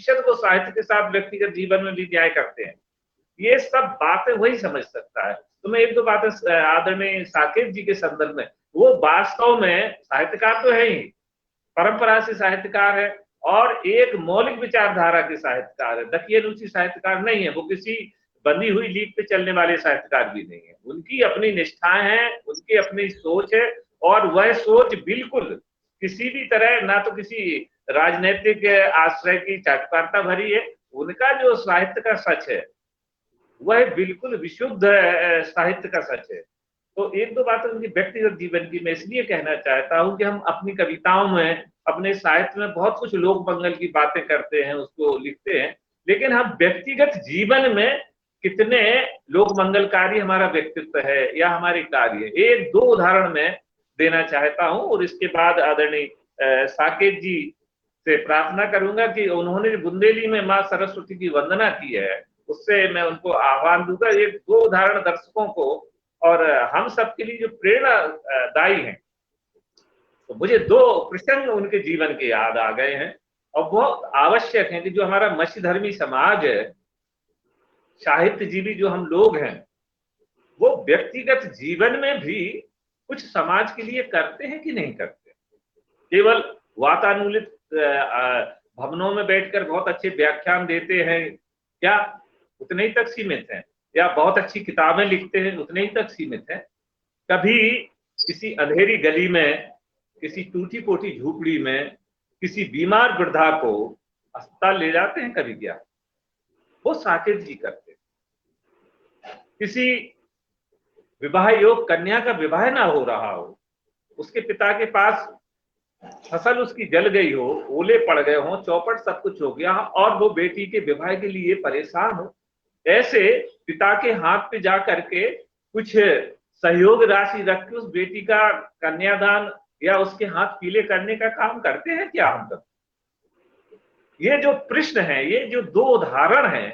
प्रतिशत वो साहित्य के साथ व्यक्तिगत जीवन में भी न्याय करते हैं। ये सब बातें वही समझ सकता है। तो मैं एक दो बातें आदरणीय साकेत जी के संदर्भ में, वो वास्तव में साहित्यकार तो है ही, परंपरा से साहित्यकार है और एक मौलिक विचारधारा के साहित्यकार है, दकीय रुचि साहित्यकार नहीं है। वो किसी बंधी हुई लीक पे चलने वाले साहित्यकार भी नहीं है। उनकी अपनी निष्ठाएं हैं, उनकी अपनी सोच है, और वह सोच बिल्कुल किसी भी तरह ना तो किसी राजनीतिक आश्रय की चाटुकारिता भरी है। उनका जो साहित्य का सच है वह बिल्कुल विशुद्ध साहित्य का सच है। तो एक दो बातें उनकी व्यक्तिगत जीवन की मैं इसलिए कहना चाहता हूं कि हम अपनी कविताओं में, अपने साहित्य में बहुत कुछ लोक मंगल की बातें करते हैं, उसको लिखते हैं, लेकिन हम व्यक्तिगत जीवन में कितने लोक मंगलकारी हमारा व्यक्तित्व है या हमारे कार्य है। एक दो उदाहरण मैं देना चाहता हूं और इसके बाद आदरणीय साकेत जी से प्रार्थना करूंगा कि उन्होंने बुंदेली में माँ सरस्वती की वंदना की है, उससे मैं उनको आह्वान दूंगा। एक दो उदाहरण दर्शकों को और हम सबके लिए जो प्रेरणादायी हैं। तो मुझे दो प्रसंग उनके जीवन के याद आ गए हैं और बहुत आवश्यक है कि जो हमारा मत्स्यधर्मी समाज है, साहित्यजीवी जो हम लोग हैं, वो व्यक्तिगत जीवन में भी कुछ समाज के लिए करते हैं कि नहीं करते। केवल वातानुकूलित भवनों में बैठकर बहुत अच्छे व्याख्यान देते हैं क्या, उतने ही तक सीमित हैं, या बहुत अच्छी किताबें लिखते हैं, उतने ही तक सीमित हैं। कभी किसी अंधेरी गली में, किसी टूटी फूटी झोपड़ी में किसी बीमार वृद्धा को अस्पताल ले जाते हैं कभी क्या? वो साकेत जी करते। किसी विवाह योग कन्या का विवाह ना हो रहा हो, उसके पिता के पास फसल उसकी जल गई हो, ओले पड़ गए हो, चौपट सब कुछ हो गया और वो बेटी के विवाह के लिए परेशान हो, ऐसे पिता के हाथ पे जा करके कुछ सहयोग राशि रख के उस बेटी का कन्यादान या उसके हाथ पीले करने का काम करते हैं क्या हम सब? ये जो प्रश्न है, ये जो दो उदाहरण है,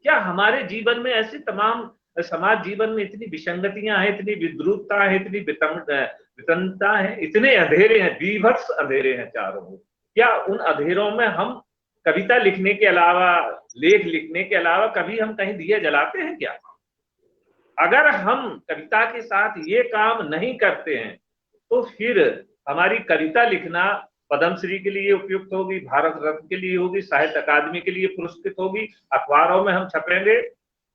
क्या हमारे जीवन में ऐसे तमाम समाज जीवन में इतनी विसंगतियां हैं, इतनी विद्रुपता है, इतनी वितनता है, इतने अंधेरे हैं, बीभत्स अंधेरे हैं चारों ओर। क्या उन अंधेरों में हम कविता लिखने के अलावा, लेख लिखने के अलावा कभी हम कहीं दिए जलाते हैं क्या? अगर हम कविता के साथ ये काम नहीं करते हैं तो फिर हमारी कविता लिखना पद्मश्री के लिए उपयुक्त होगी, भारत रत्न के लिए होगी, साहित्य अकादमी के लिए पुरस्कृत होगी, अखबारों में हम छपेंगे,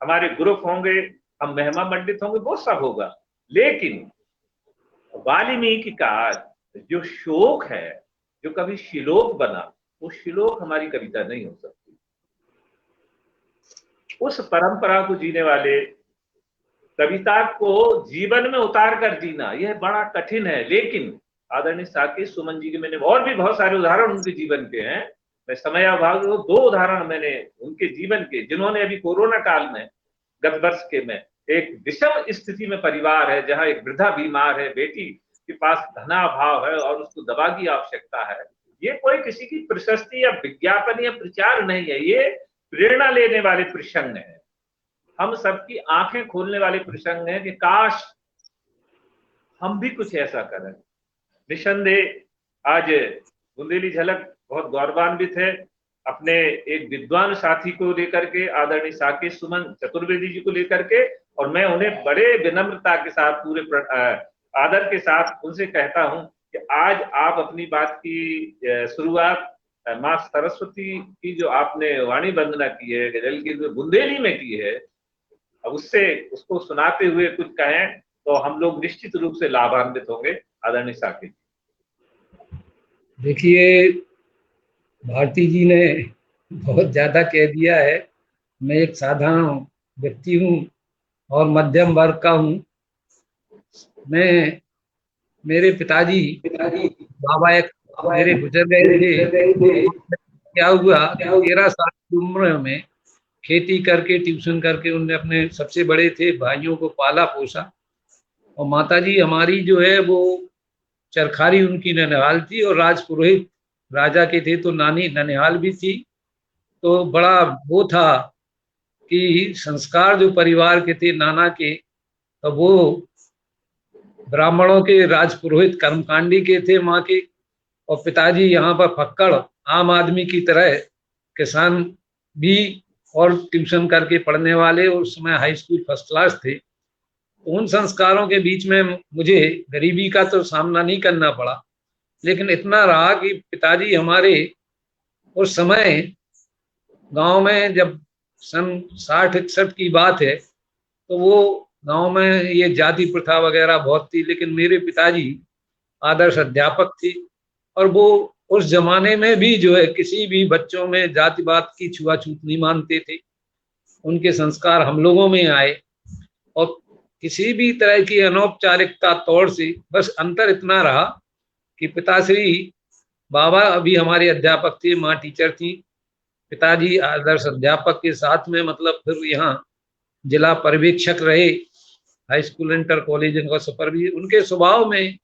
हमारे ग्रुप होंगे, हम महिमा मंडित होंगे, वो सब होगा। लेकिन वाल्मीकि का जो शोक है, जो कभी शिलोक बना, वो शिलोक हमारी कविता नहीं हो सकती। उस परंपरा को जीने वाले, कविता को जीवन में उतार कर जीना यह बड़ा कठिन है। लेकिन आदरणीय साकेत सुमन जी के मैंने और भी बहुत सारे उदाहरण उनके जीवन के हैं, मैं समय अभाव में दो उदाहरण मैंने उनके जीवन के, जिन्होंने अभी कोरोना काल में गत वर्ष के में एक विषम स्थिति में परिवार है, जहां एक वृद्धा बीमार है, बेटी के पास धनाभाव है और उसको दवा की आवश्यकता है। ये कोई किसी की प्रशस्ति या विज्ञापन या प्रचार नहीं है, ये प्रेरणा लेने वाले प्रसंग है, हम सबकी आंखें खोलने वाले प्रसंग हैं कि काश हम भी कुछ ऐसा करें। निसंदेह आज बुंदेली झलक बहुत गौरवान्वित है अपने एक विद्वान साथी को लेकर के, आदरणीय साकेत सुमन चतुर्वेदी जी को लेकर के, और मैं उन्हें बड़े विनम्रता के साथ, पूरे आदर के साथ उनसे कहता हूं कि आज आप अपनी बात की शुरुआत माँ सरस्वती की जो आपने वाणी वंदना की है, गजल की जो बुंदेली में की है, अब उससे उसको सुनाते हुए कुछ कहें तो हम लोग निश्चित रूप से लाभान्वित होंगे। आदरणीय साकेत। देखिए, भारती जी ने बहुत ज्यादा कह दिया है। मैं एक साधारण व्यक्ति हूँ और मध्यम वर्ग का हूँ। मैं, मेरे पिताजी बाबा एक मेरे गुजर गए थे। क्या हुआ कि 13 साल की उम्र में खेती करके, ट्यूशन करके उनने अपने सबसे बड़े थे भाइयों को पाला पोसा। और माताजी हमारी जो है वो चरखारी उनकी ननिहाल थी और राजपुरोहित राजा के थे, तो नानी ननिहाल भी थी। तो बड़ा वो था कि संस्कार जो परिवार के थे नाना के, तो वो ब्राह्मणों के, राजपुरोहित कर्मकांडी के थे माँ के, और पिताजी यहाँ पर फक्कड़ आम आदमी की तरह किसान भी और ट्यूशन करके पढ़ने वाले, उस समय हाई स्कूल फर्स्ट क्लास थे। उन संस्कारों के बीच में मुझे गरीबी का तो सामना नहीं करना पड़ा, लेकिन इतना रहा कि पिताजी हमारे उस समय गांव में, जब सन 60-61 की बात है, तो वो गांव में ये जाति प्रथा वगैरह बहुत थी, लेकिन मेरे पिताजी आदर्श अध्यापक थे और वो उस जमाने में भी जो है किसी भी बच्चों में जातिवाद की छुआछूत नहीं मानते थे। उनके संस्कार हम लोगों में आए और किसी भी तरह की अनौपचारिकता तौर से बस अंतर इतना रहा कि पिताश्री बाबा अभी हमारे अध्यापक थे, माँ टीचर थी, पिताजी आदर्श अध्यापक के साथ में मतलब फिर यहाँ जिला पर्यवेक्षक रहे, हाई स्कूल इंटर कॉलेज का सुपरविजन। उनके स्वभाव में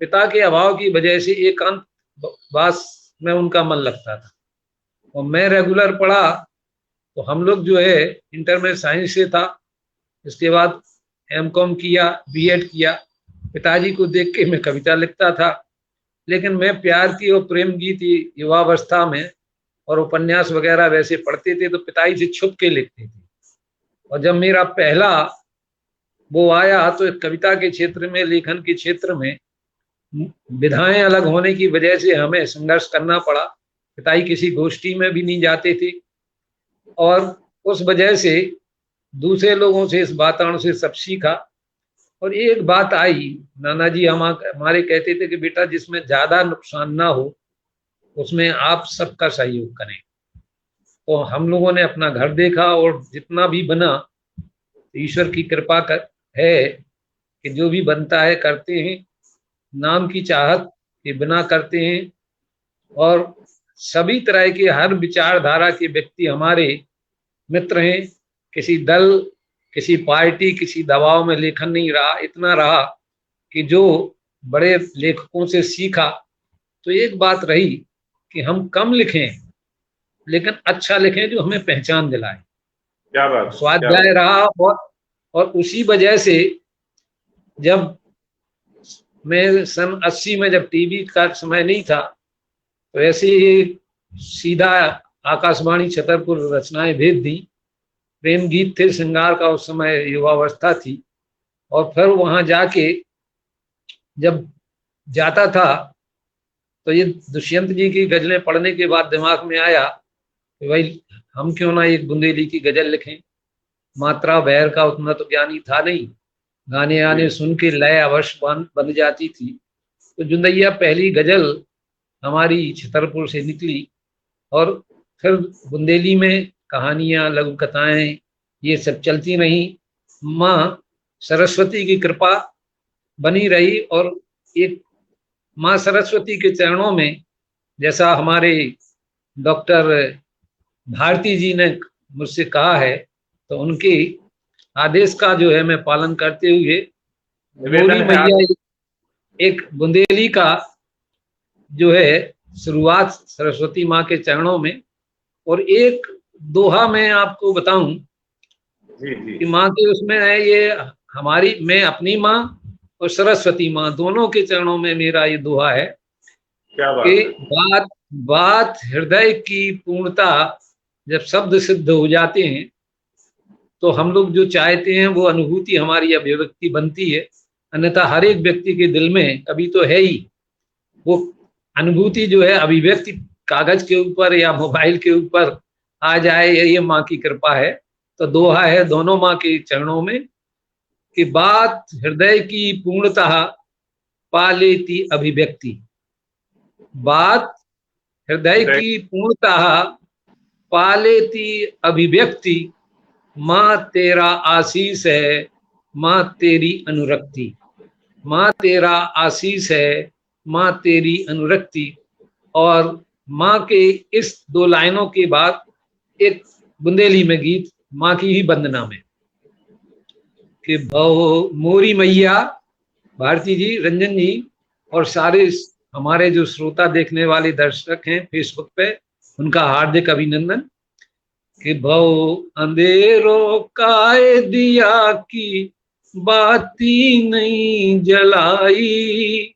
पिता के अभाव की वजह से एकांतवास में उनका मन लगता था और मैं रेगुलर पढ़ा, तो हम लोग जो है इंटर में साइंस से था, इसके बाद एमकॉम किया, बीएड किया। पिताजी को देख के मैं कविता लिखता था, लेकिन मैं प्यार की और प्रेम गीत युवावस्था में और उपन्यास वगैरह वैसे पढ़ते थे तो पिताजी से छुप के लिखते थे। और जब मेरा पहला वो आया तो कविता के क्षेत्र में, लेखन के क्षेत्र में विधाएं अलग होने की वजह से हमें संघर्ष करना पड़ा। पिताजी किसी गोष्ठी में भी नहीं जाते थे और उस वजह से दूसरे लोगों से, इस वातावरण से सब सीखा। और एक बात आई, नाना जी हमारे कहते थे कि बेटा जिसमें ज्यादा नुकसान ना हो उसमें आप सबका सहयोग करें। तो हम लोगों ने अपना घर देखा और जितना भी बना ईश्वर की कृपा है कि जो भी बनता है करते हैं, नाम की चाहत के बिना करते हैं। और सभी तरह के हर विचारधारा के व्यक्ति हमारे मित्र हैं। किसी दल, किसी पार्टी, किसी दबाव में लेखन नहीं रहा। इतना रहा कि जो बड़े लेखकों से सीखा तो एक बात रही कि हम कम लिखें लेकिन अच्छा लिखें जो हमें पहचान दिलाए। क्या बात, स्वाध्याय रहा। और उसी वजह से जब मैं सन 80 में, जब टीवी का समय नहीं था, तो ऐसे ही सीधा आकाशवाणी छतरपुर रचनाएं भेज दी। प्रेम गीत थे, श्रृंगार का उस समय युवावस्था थी। और फिर वहां जाके जब जाता था तो ये दुष्यंत जी की गजलें पढ़ने के बाद दिमाग में आया कि भाई हम क्यों ना एक बुंदेली की गजल लिखें। मात्रा बहर का उतना तो ज्ञानी था नहीं, गाने आने सुन के लय अवश्य बन जाती थी। तो जुंदैया पहली गजल हमारी छतरपुर से निकली और फिर बुंदेली में कहानियां, लघु कथाएं ये सब चलती रही। माँ सरस्वती की कृपा बनी रही और एक माँ सरस्वती के चरणों में, जैसा हमारे डॉक्टर भारती जी ने मुझसे कहा है, तो उनके आदेश का जो है मैं पालन करते हुए मोरी मैया एक बुंदेली का जो है शुरुआत सरस्वती माँ के चरणों में। और एक दोहा मैं आपको बताऊं कि माँ के उसमें है ये हमारी, मैं अपनी माँ और सरस्वती माँ दोनों के चरणों में मेरा ये दोहा है कि बात हृदय की पूर्णता जब शब्द सिद्ध हो जाते हैं तो हम लोग जो चाहते हैं वो अनुभूति हमारी अभिव्यक्ति बनती है। अन्यथा हर एक व्यक्ति के दिल में कभी तो है ही वो अनुभूति जो है, अभिव्यक्ति कागज के ऊपर या मोबाइल के ऊपर आ जाए, ये माँ की कृपा है। तो दोहा है दोनों माँ के चरणों में कि बात हृदय की पूर्णतः पा लेती अभिव्यक्ति, बात हृदय की पूर्णतः पा लेती अभिव्यक्ति, माँ तेरा आशीष है माँ तेरी अनुरक्ति, माँ तेरा आशीष है माँ तेरी अनुरक्ति। और माँ के इस दो लाइनों के बाद एक बुंदेली में गीत माँ की ही वंदना में कि भव मोरी मैया, भारती जी, रंजन जी और सारे हमारे जो श्रोता देखने वाले दर्शक हैं फेसबुक पे, उनका हार्दिक अभिनंदन कि भव अंधेरों काय दिया की बाती नहीं जलाई,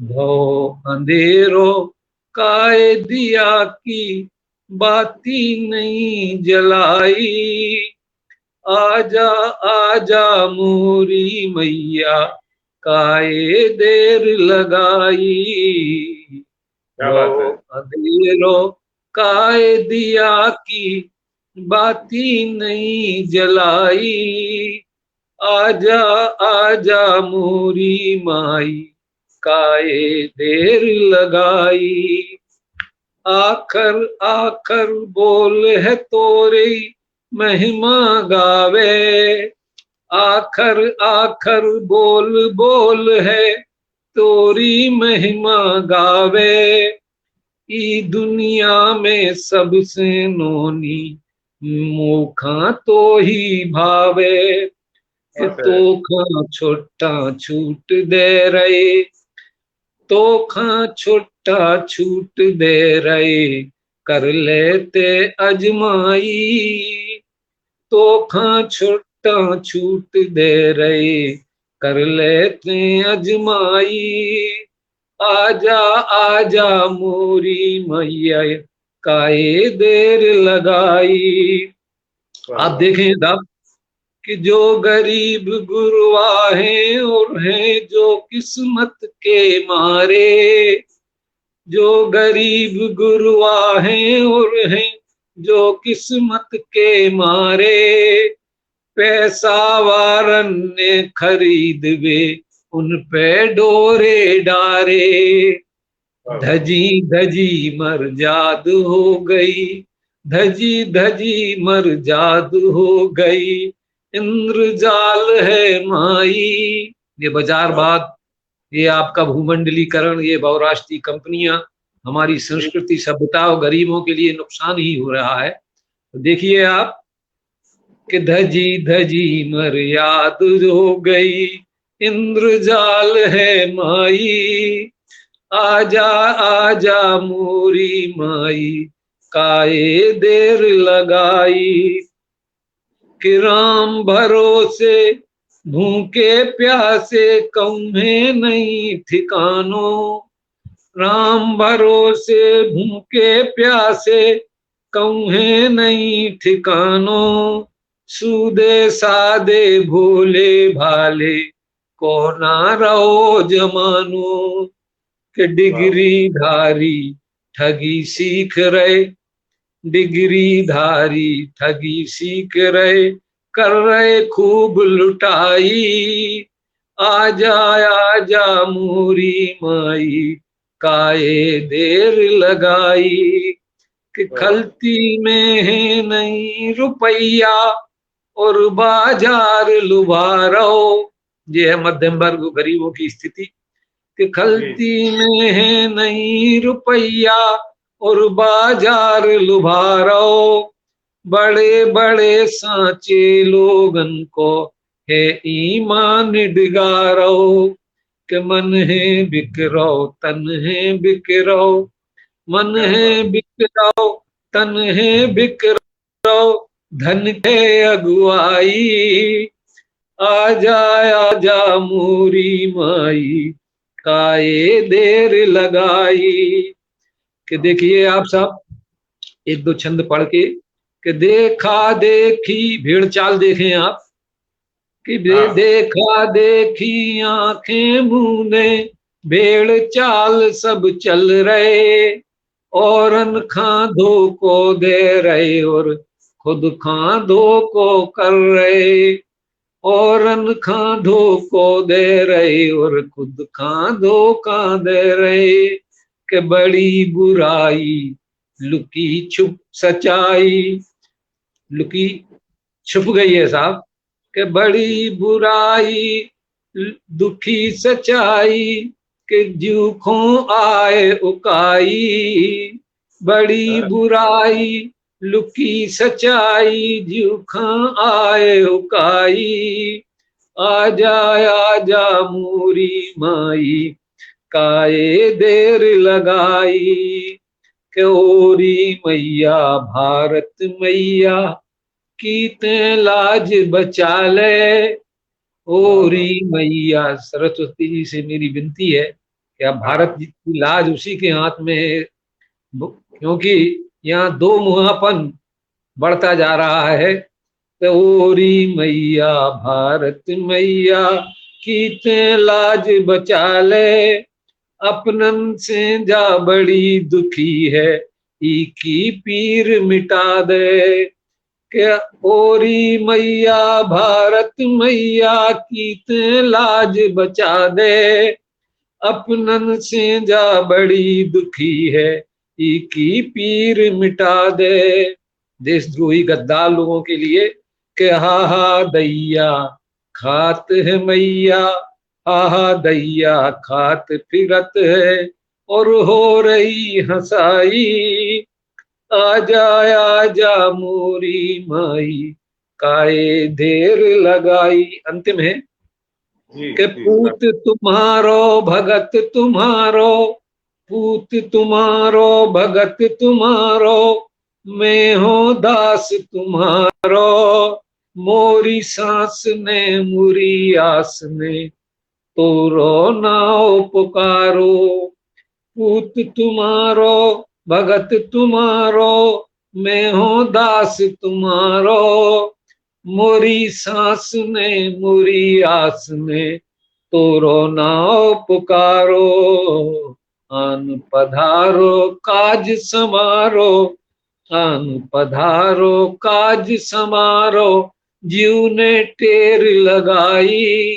भव अंधेरों काय दिया की बाती नहीं जलाई। आजा आजा मोरी मैया, काहे देर लगाई। क्या रो बात है। अंधेरो काहे दिया की, बाती नहीं जलाई। आजा आजा मोरी माई, काहे देर लगाई। आखर आखर बोल है तोरी महिमा गावे। आखर आखर बोल बोल है तोरी महिमा गावे। ई दुनिया में सबसे नोनी मोखा तो ही भावे। कि बात तो है। खा छोटा छूट दे रहे, तो खा छोटा छूट दे रहे, कर लेते अजमाई। तो खा छोटा छूट दे रहे, कर लेते अजमाई। आजा आजा मोरी मैया, काहे देर लगाई। वाह आप वाह। देखें साहब कि जो गरीब गुरुआ हैं और हैं जो किस्मत के मारे। जो गरीब गुरुआ हैं और हैं जो किस्मत के मारे। पैसा वारन ने खरीद वे उन पे डोरे डारे। वाह वाह। धजी धजी मर जाद हो गई, धजी धजी मर जाद हो गई। इंद्रजाल है माई। ये बाजार वाह। बात, ये आपका भूमंडलीकरण, ये बहुराष्ट्रीय कंपनियां हमारी संस्कृति सभ्यता और गरीबों के लिए नुकसान ही हो रहा है। तो देखिए आप कि धजी धजी मर याद हो गई, इंद्रजाल है माई। आजा आजा मोरी माई, काहे देर लगाई। कि राम भरोसे भूखे प्यासे कौने नहीं ठिकानो। राम भरोसे भूखे प्यासे कौने नहीं ठिकानो। सूदे सादे भोले भाले को ना रहो जमानो। कि वाह डिग्री धारी ठगी सीख रहे, डिग्री धारी ठगी सीख रहे, कर रहे खूब लुटाई। आजा आजा मोरी माई, काहे देर लगाई। कि वाह वाह। खलती में है नहीं रुपया और बाजार लुभारो। ये है मध्यम वर्ग गरीबों की स्थिति। कि जी खलती में है नहीं रुपया और बाजार लुभारो। बड़े बड़े सांचे लोगन को है ईमान डिगारो। कि मन है बिकरो तन है बिकरो, मन क्या है बात। बिकरो तन है बिकरो, धन के अगुवाई। आजा आजा मोरी माई, काहे देर लगाई। कि देखिए आप साहब एक दो छंद पढ़ के कि देखा देखी भेड़ चाल देखें आप कि हाँ। देखा देखी आंखें मूंदे भेड़ चाल सब चल रहे। औरन खांधों को दे रहे और खुद खांधों को कर रहे। औरन खांधों को दे रहे और खुद खांधों का दे रहे। कि बड़ी बुराई लुकी छुप सच्चाई, लुकी छुप गई है साहब। कि बड़ी बुराई दुखी सच्चाई, कि जूखों आए उकाई। बड़ी हाँ, बुराई लुकी सच्चाई, जूखों आए उकाई। आजा आजा मोरी माई, काहे देर लगाई। कि ओरी मैया भारत मैया, कीते लाज बचा ले। वाह वाह। ओरी मैया, सरस्वती जी से मेरी विनती है कि अब भारत हाँ। की लाज उसी के हाथ में है। क्योंकि यहाँ दो मुहापन बढ़ता जा रहा है। ओरी मैया भारत मैया कीते लाज बचा ले, अपनन से जा बड़ी दुखी है, की पीर मिटा दे। के ओरी मैया भारत मैया कीते लाज बचा दे, अपनन से जा बड़ी दुखी है, की पीर मिटा दे। देशद्रोही गद्दार लोगों के लिए के हा दैया खात है मैया, हा दैया खात फिरत है, और हो रही हंसाई, आजा आजा मोरी माई, काए देर लगाई। अंतिम है कि पूत तुम्हारो भगत तुम्हारो, पूत तुम्हारो भगत तुम्हारो, मैं हो दास तुम्हारो, मोरी सांस ने मुरी आस ने, तो रो नाओ पुकारो। पूत तुम्हारो भगत तुम्हारो, मैं हो दास तुम्हारो, मोरी सांस ने मुरी आस ने, तो रो नाओ पुकारो। आन पधारो काज समारो, आन पधारो काज समारो, जीव ने टेर लगाई,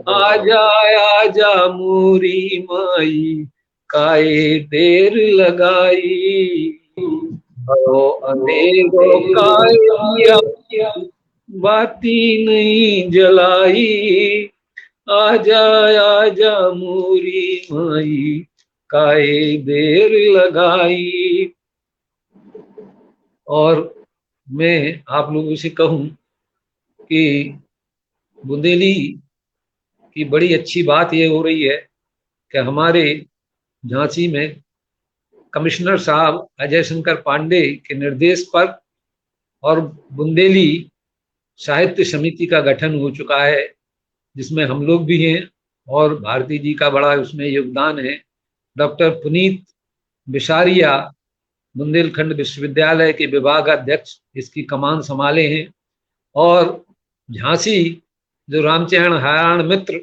आजा आजा मोरी माई, काए देर लगाई। अंधेरो काया बाती नहीं जलाई, आजा आजा मोरी माई, काए देर लगाई। और मैं आप लोगों से कहूं कि बुंदेली की बड़ी अच्छी बात यह हो रही है कि हमारे झांसी में कमिश्नर साहब अजय शंकर पांडे के निर्देश पर और बुंदेली साहित्य समिति का गठन हो चुका है, जिसमें हम लोग भी हैं और भारती जी का बड़ा उसमें योगदान है। डॉक्टर पुनीत बिसारिया बुंदेलखंड विश्वविद्यालय के विभागाध्यक्ष इसकी कमान संभाले हैं, और झांसी जो रामचरण हयाण मित्र,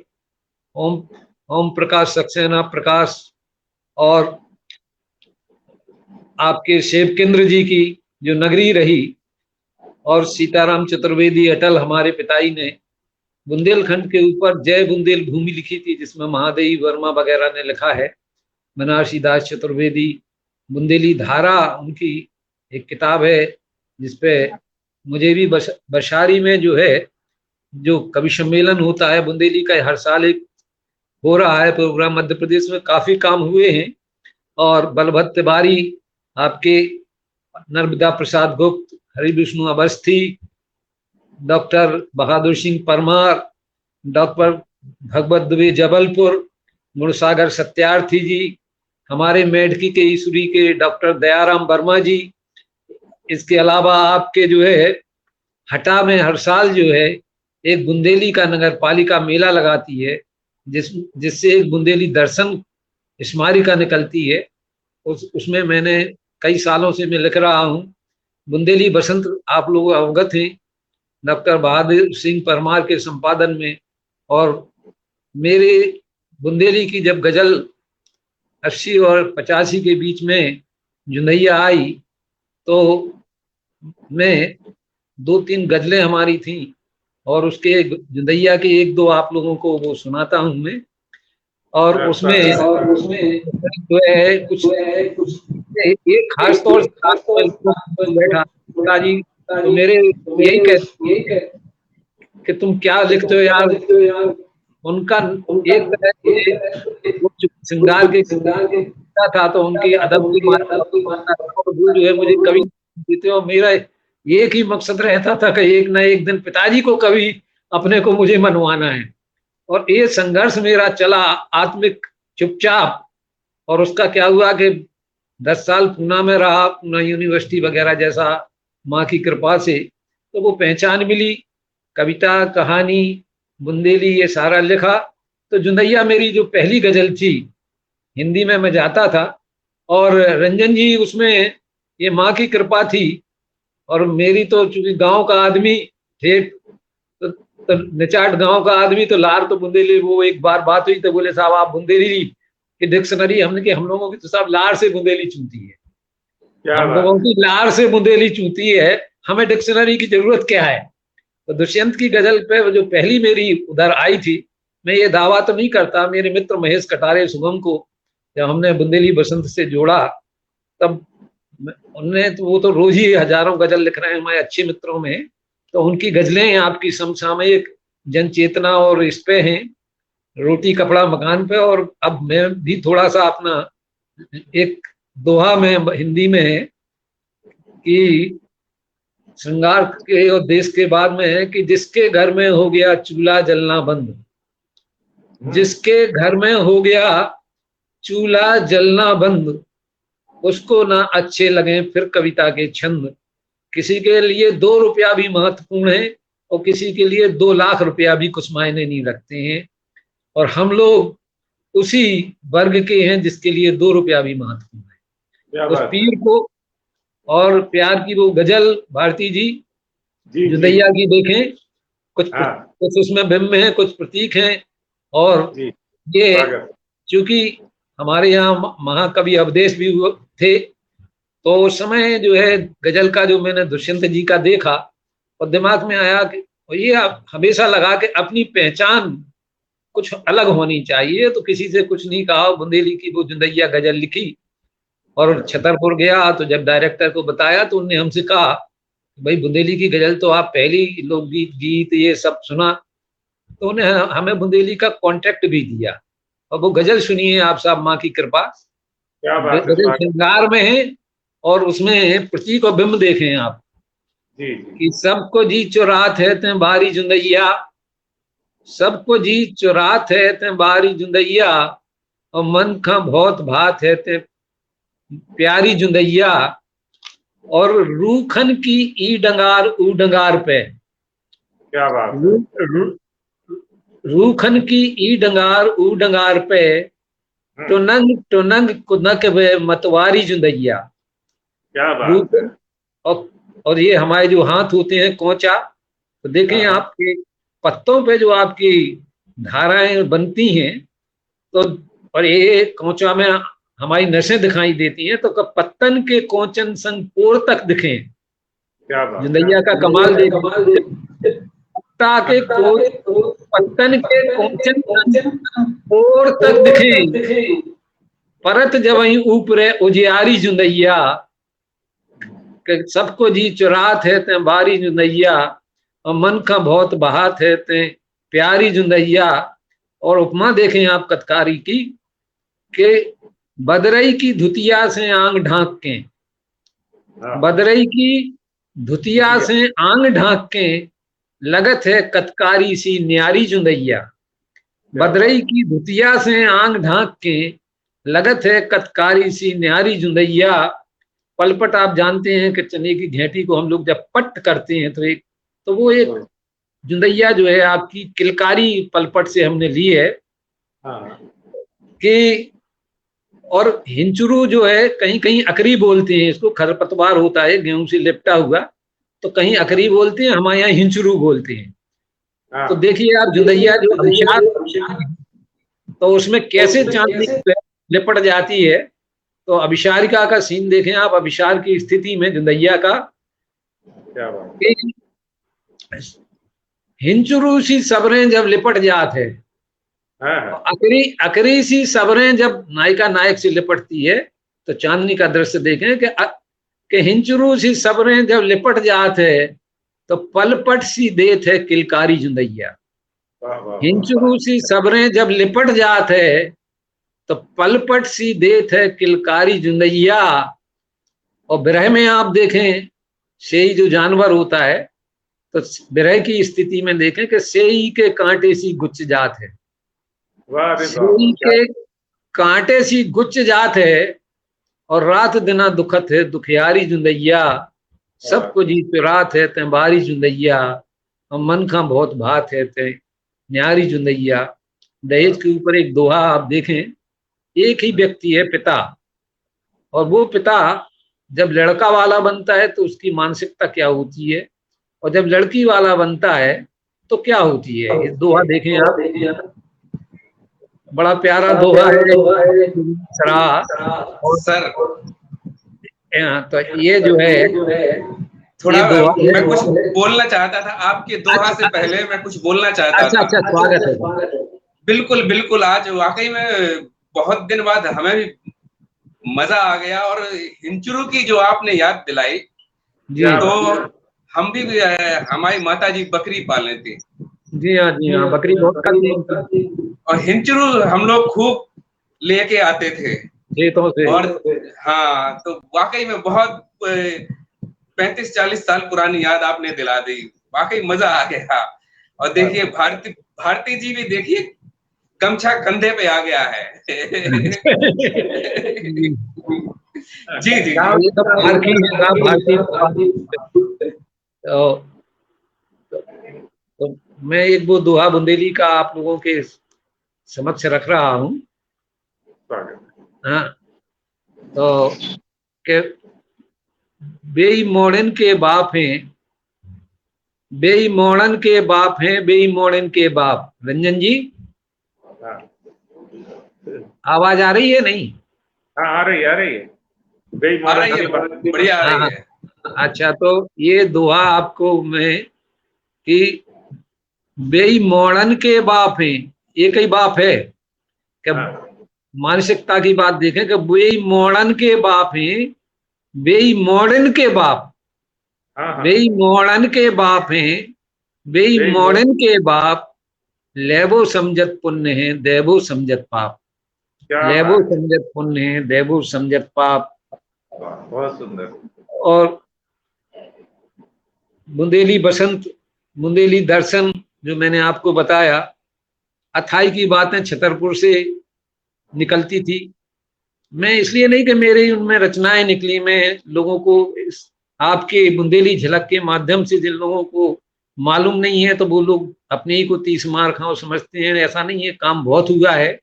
ओम प्रकाश सक्सेना प्रकाश और आपके शिव केंद्र जी की जो नगरी रही, और सीताराम चतुर्वेदी अटल हमारे पिताई ने बुंदेलखंड के ऊपर जय बुंदेल भूमि लिखी थी, जिसमें महादेवी वर्मा वगैरह ने लिखा है। बनारसी दास चतुर्वेदी बुंदेली धारा उनकी एक किताब है, जिसपे मुझे भी बशारी में जो है जो कवि सम्मेलन होता है बुंदेली का, हर साल एक हो रहा है प्रोग्राम, मध्य प्रदेश में काफी काम हुए हैं। और बलभद्र तिवारी, आपके नर्मदा प्रसाद गुप्त, हरि विष्णु अवस्थी, डॉक्टर बहादुर सिंह परमार, डॉक्टर भगवत दुबे जबलपुर, गुणसागर सत्यार्थी जी, हमारे मेडकी के ईश्वरी के डॉक्टर दयाराम वर्मा जी। इसके अलावा आपके जो है हटा में हर साल जो है एक बुंदेली का नगर पालिका मेला लगाती है, जिससे एक बुंदेली दर्शन स्मारिका निकलती है। उसमें मैंने कई सालों से मैं लिख रहा हूँ। बुंदेली बसंत आप लोग अवगत हैं, डॉक्टर बहादुर सिंह परमार के संपादन में। और मेरे बुंदेली की जब गजल 80 और 85 के बीच में जुनैया आई, तो मैं 2-3 गजलें हमारी थी, और उसके जुनैया के 1-2 आप लोगों को वो सुनाता हूँ मैं। और उसमें जो है कुछ एक खास तौर से बैठा पिताजी तो मेरे यही कहते कि तुम क्या लिखते हो यार। उनका एक तरह श्रृंगार के था, तो उनकी अदब की जो है मुझे कवि देते, और मेरा एक ही मकसद रहता था कि एक न एक दिन पिताजी को कभी अपने को मुझे मनवाना है। और ये संघर्ष मेरा चला आत्मिक चुपचाप, और उसका क्या हुआ कि 10 साल पूना में रहा, पूना यूनिवर्सिटी वगैरह जैसा, माँ की कृपा से तो वो पहचान मिली, कविता कहानी बुंदेली ये सारा लिखा। तो जुनैया मेरी जो पहली गजल थी, हिंदी में मैं जाता था, और रंजन जी उसमें ये माँ की कृपा थी। और मेरी तो चूंकि गांव का आदमी थे, तो निचाट गांव का आदमी, तो लार तो बुंदेली, वो एक बार बात हुई तो बोले साहब आप बुंदेली की डिक्शनरी, हमने कि हम लोगों की तो साहब लार से बुंदेली चूती है, क्या हम बात लोगों की लार से बुंदेली चूती है, हमें डिक्शनरी की जरूरत क्या है। तो दुष्यंत की गजल पे जो पहली मेरी उधर आई थी, मैं ये दावा तो नहीं करता, मेरे मित्र महेश कटारे शुभम को जब हमने बुंदेली बसंत से जोड़ा, तब उनने तो, वो तो रोज ही हजारों गजल लिख रहे हैं हमारे अच्छे मित्रों में, तो उनकी गजलें आपकी समसामयिक जन चेतना और इस पे हैं, रोटी कपड़ा मकान पे। और अब मैं भी थोड़ा सा अपना एक दोहा में हिंदी में है कि श्रृंगार के और देश के बाद में है कि जिसके घर में हो गया चूल्हा जलना बंद, जिसके घर में हो गया चूल्हा जलना बंद, उसको ना अच्छे लगे फिर कविता के छंद। किसी के लिए 2 रुपया भी महत्वपूर्ण है और किसी के लिए 2 लाख रुपया भी कुछ मायने नहीं रखते हैं, और हम लोग उसी वर्ग के हैं जिसके लिए 2 रुपया भी महत्वपूर्ण है। उस पीर को और प्यार की वो गजल भारती जी जुदैया की देखें, कुछ कुछ उसमें बिंब है, कुछ प्रतीक हैं। और ये चूंकि हमारे यहाँ महाकवि अवधेश भी थे, तो उस समय जो है गजल का जो मैंने दुष्यंत जी का देखा और दिमाग में आया कि ये हमेशा लगा कि अपनी पहचान कुछ अलग होनी चाहिए, तो किसी से कुछ नहीं कहा, बुंदेली की वो जुदैया गजल लिखी और छतरपुर गया, तो जब डायरेक्टर को बताया तो उनने हमसे कहा भाई बुंदेली की गजल तो आप पहली लोकगीत गीत ये सब सुना, तो उन्हें हमें बुंदेली का कॉन्टेक्ट भी दिया और वो गजल सुनिए आप साहब, माँ की कृपा, गजल श्रृंगार में है और उसमें प्रतीक और बिंब देखें आप कि सबको जी चुरात है ते बारी जुदैया, सबको जी चुरात है ते बारी जुदैया, और मन का बहुत भात है ते प्यारी जुदैया, और रूखन की ई डंगार ऊ डंगार पे, क्या बात, रूखन की ई डंगार ऊ डंगार पे, टुनंग टुनंग कुनक वे मतवारी जुदैया। क्या बात है। और ये हमारे जो हाथ होते हैं कोंचा, तो देखें आपके पत्तों पे जो आपकी धाराएं बनती हैं, तो और ये कोंचा में हमारी नसें दिखाई देती हैं, तो पत्तन के कोंचन संग पोर तक दिखें। जुदैया का कमाल के पत्तन के कोंचन पोर तक दिखें, परत जब वहीं ऊपरे उजियारी जुदैया, सबको जी चुरात है ते बारी जुदैया, और मन का बहुत बहात है ते प्यारी जुदैया। और उपमा देखें आप कतकारी की के बदरई की धुतिया से आंग ढांक के, बदरई की धुतिया से आंग ढांक के, लगत है कतकारी सी न्यारी जुदैया। बदरई की धुतिया से आंग ढांक के, लगत है कतकारी सी न्यारी जुदैया। पलपट आप जानते हैं कि चने की घेटी को हम लोग जब पट करते हैं तो वो एक जुदैया जो है आपकी किलकारी पलपट से हमने ली है कि, और हिंचुरू जो है कहीं कहीं अकरी बोलते हैं इसको, खरपतवार होता है गेहूं से लिपटा हुआ, तो कहीं अकरी बोलते हैं, हमारे यहाँ हिंचुरू बोलते हैं। तो देखिए आप जुदैया जो अभिशार, तो उसमें कैसे चांदनी लिपट जाती है, तो अभिशारिका का सीन देखें आप, अभिशार की स्थिति में जुदैया का, हिंचुरू सी सबरें जब लिपट जाते हैं, अकरी सी सबरें जब नायिका नायक से लिपटती है, तो चांदनी का दृश्य देखें कि हिंचुरू सी सबरें जब लिपट जाते है, तो पलपट सी देत है किलकारी जुदैया। हिंचुरू सी सबरें जब लिपट जाते है, तो पलपट सी देत है किलकारी जुदैया। और विरह में आप देखें सेई जो जानवर होता है, तो विरह की स्थिति में देखें कि सेई के कांटे सी गुच्छ जात है, सेई के कांटे सी गुच्छ जात है, और रात दिना दुखत है दुखियारी जुदैया। सबको जी रात है ते बारी जुदैया, और मन का बहुत भात है ते न्यारी जुदैया। दहेज के ऊपर एक दोहा आप देखें, एक ही व्यक्ति है पिता, और वो पिता जब लड़का वाला बनता है तो उसकी मानसिकता क्या होती है, और जब लड़की वाला बनता है तो क्या होती है। ये दोहा देखें आप, बड़ा प्यारा दोहा है सरा। और सर तो ये जो है, थोड़ा ये दोहा मैं है। कुछ बोलना चाहता था आपके दोहा से पहले, मैं कुछ बोलना चाहता अच्छा था। अच्छा, स्वागत है। बिल्कुल बिल्कुल, आज वाकई में बहुत दिन बाद हमें भी मजा आ गया, और हिंचुरू की जो आपने याद दिलाई, जी तो हम भी हमारी माता जी बकरी पाले थे। जी हाँ, जी हाँ, बकरी बहुत खाती है और हिंचुरू हम लोग खूब लेके आते थे खेतों से। और हाँ, तो वाकई में बहुत 35-40 साल पुरानी याद आपने दिला दी, वाकई मजा आ गया। और देखिए भारती भारती जी भी देखिए गमछा कंधे पे आ गया है। जी जी ये सब भारतीय है ना, भारतीय। तो, तो मैं एक वो दोहा बुंदेली का आप लोगों के समक्ष रख रहा हूँ। हाँ, तो के बेईमोड़न के बाप हैं, बेईमोड़न के बाप हैं, बेईमोड़न के बाप। रंजन जी, आवाज आ रही है? नहीं, हाँ आ रही है, आ रही है, बढ़िया आ रही है। अच्छा, तो ये दोहा आपको मैं कि बेईमोड़न के बाप हैं, एक ही बाप है क्या? मानसिकता की बात देखें कि बेईमोड़न के बाप हैं, बेईमोड़न के बाप, बेईमोड़न के बाप हैं, बेईमोड़न के बाप। लेबो समझत पुण्य है, देवो समझत पाप। लेबो समझत पुण्य है, देवो समझत पाप। बहुत सुंदर। और बुंदेली बसंत, बुंदेली दर्शन जो मैंने आपको बताया, अथाई की बातें छतरपुर से निकलती थी। मैं इसलिए नहीं कि मेरी उनमें रचनाएं निकली, मैं लोगों को आपके बुंदेली झलक के माध्यम से जिन लोगों को मालूम नहीं है तो वो लोग अपने ही को 30 मार खाओ समझते हैं। ऐसा नहीं है, काम बहुत हुआ है,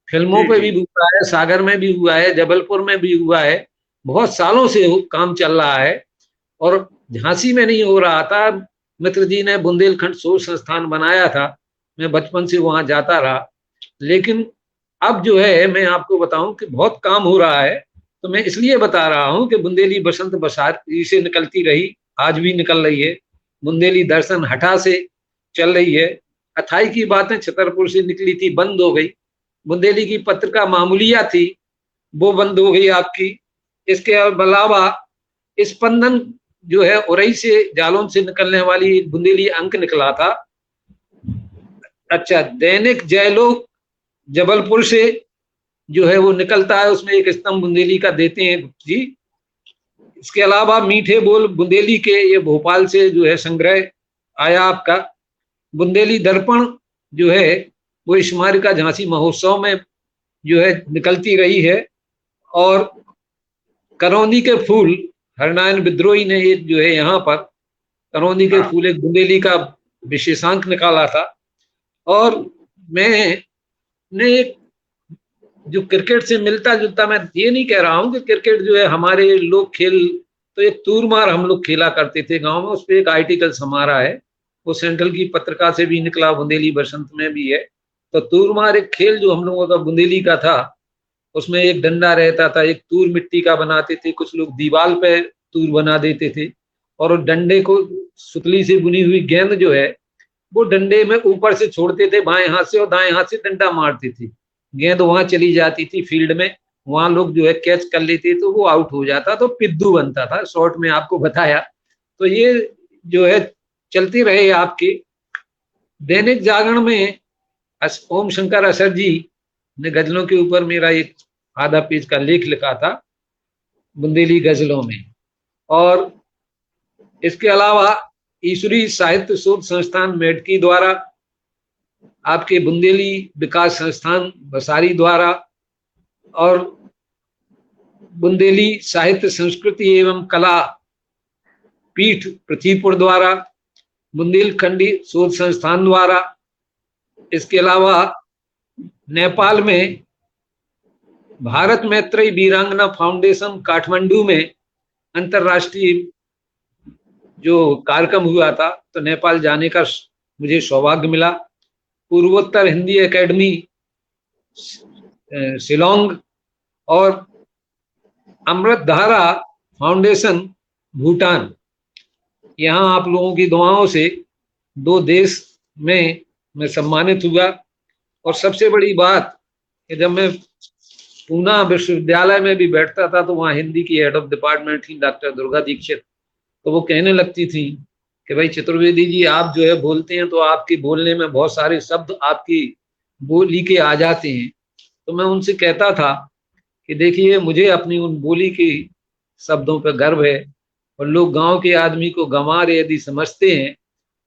फिल्मों पे भी हुआ है, सागर में भी हुआ है, जबलपुर में भी हुआ है, बहुत सालों से काम चल रहा है। और झांसी में नहीं हो रहा था, मित्र जी ने बुंदेलखंड शोध संस्थान बनाया था, मैं बचपन से वहां जाता रहा। लेकिन अब जो है मैं आपको बताऊं कि बहुत काम हो रहा है, तो मैं इसलिए बता रहा हूं कि बुंदेली बसंत बसारी से निकलती रही, आज भी निकल रही है। बुंदेली दर्शन हठा से चल रही है। अथाई की बातें छतरपुर से निकली थी, बंद हो गई। बुंदेली की पत्रिका मामूलिया थी, वो बंद हो गई आपकी। इसके अलावा स्पंदन जो है उरई से जालौन से निकलने वाली बुंदेली अंक निकला था। अच्छा, दैनिक जयलोक जबलपुर से जो है वो निकलता है, उसमें एक स्तंभ बुंदेली का देते हैं जी। इसके अलावा मीठे बोल बुंदेली के, ये भोपाल से जो है संग्रह आया आपका। बुंदेली दर्पण जो है वो स्मारिका झांसी महोत्सव में जो है निकलती रही है। और करौंदी के फूल, हरनारायण विद्रोही ने एक जो है यहाँ पर करौंदी के फूल एक बुंदेली का विशेषांक निकाला था। और मैंने एक जो क्रिकेट से मिलता जुलता, मैं ये नहीं कह रहा हूँ कि क्रिकेट जो है हमारे लोग खेल, तो एक तूरमार हम लोग खेला करते थे गांव में, उस पर एक आर्टिकल हमारा है, वो सेंट्रल की पत्रिका से भी निकला, बुंदेली बसंत में भी है। तो तूरमार एक खेल जो हम लोगों का बुंदेली का था, उसमें एक डंडा रहता था, एक तूर मिट्टी का बनाते थे, कुछ लोग दीवार पे तूर बना देते थे, और उस डंडे को सुतली से बुनी हुई गेंद जो है वो डंडे में ऊपर से छोड़ते थे बाएं हाथ से, और दाएं हाथ से डंडा मारते थे। गेंद वहां चली जाती थी फील्ड में, वहां लोग जो है कैच कर लेते तो वो आउट हो जाता, तो पिद्दू बनता था शॉर्ट में आपको बताया। तो ये जो है चलती रहे आपके। दैनिक जागरण में ओम शंकर असर जी ने गजलों के ऊपर मेरा एक आधा पेज का लेख लिखा था बुंदेली गजलों में। और इसके अलावा ईश्वरी साहित्य शोध संस्थान मेडकी द्वारा, आपके बुंदेली विकास संस्थान बसारी द्वारा, और बुंदेली साहित्य संस्कृति एवं कला पीठ पृथ्वीपुर द्वारा, बुंदेलखंडी शोध संस्थान द्वारा, इसके अलावा नेपाल में भारत मैत्री वीरांगना फाउंडेशन काठमांडू में अंतर्राष्ट्रीय जो कार्यक्रम हुआ था, तो नेपाल जाने का मुझे सौभाग्य मिला। पूर्वोत्तर हिंदी एकेडमी शिलोंग और अमृत धारा फाउंडेशन भूटान, यहाँ आप लोगों की दुआओं से 2 देश में मैं सम्मानित हुआ। और सबसे बड़ी बात कि जब मैं पूना विश्वविद्यालय में भी बैठता था तो वहाँ हिंदी की हेड ऑफ डिपार्टमेंट थी डॉक्टर दुर्गा दीक्षित, तो वो कहने लगती थी कि भाई चतुर्वेदी जी, आप जो है बोलते हैं तो आपके बोलने में बहुत सारे शब्द आपकी बोली के आ जाते हैं। तो मैं उनसे कहता था कि देखिए, मुझे अपनी उन बोली के शब्दों पर गर्व है, और लोग गांव के आदमी को गंवार यदि समझते हैं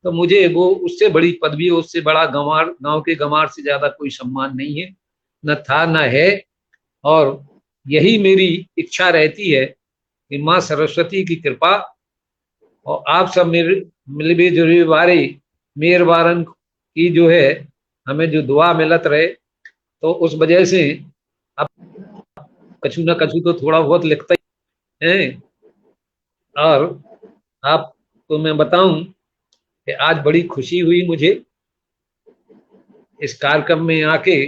तो मुझे वो उससे बड़ी पदवी, उससे बड़ा गंवार, गांव के गंवार से ज्यादा कोई सम्मान नहीं है, न था न है। और यही मेरी इच्छा रहती है कि माँ सरस्वती की कृपा और आप सब मेरे मिलबे जुलबे वारे मेहरबारन की जो है हमें जो दुआ मिलत रहे, तो उस वजह से अब कछु न कछु तो थोड़ा बहुत लिखता ही है। और आपको मैं बताऊं कि आज बड़ी खुशी हुई मुझे इस कार्यक्रम में आके।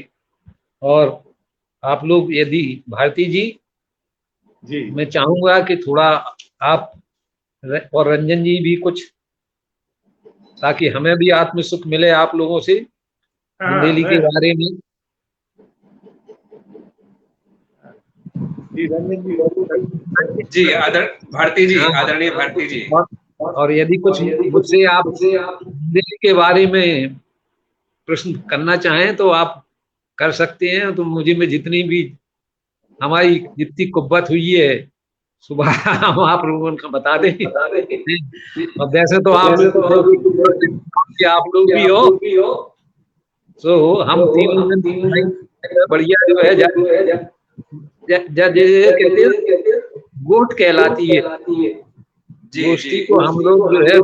और आप लोग यदि भारती जी, मैं चाहूंगा कि थोड़ा आप और रंजन जी भी कुछ, ताकि हमें भी आत्म सुख मिले आप लोगों से बुंदेली के बारे में। जी भारती जी, आदरणीय भारती जी। और यदि कुछ मुझसे आप बुंदेली के बारे में प्रश्न करना चाहें तो आप कर सकते हैं। तो मुझे में जितनी भी हमारी जितनी कुब्बत हुई है सुबह हम आप लोगों को बता दें। और वैसे तो आप लोग भी हो, तो हम तीनों बढ़िया जो है कहते हैं गोट कहलाती है गोष्ठी को हम लोग जो है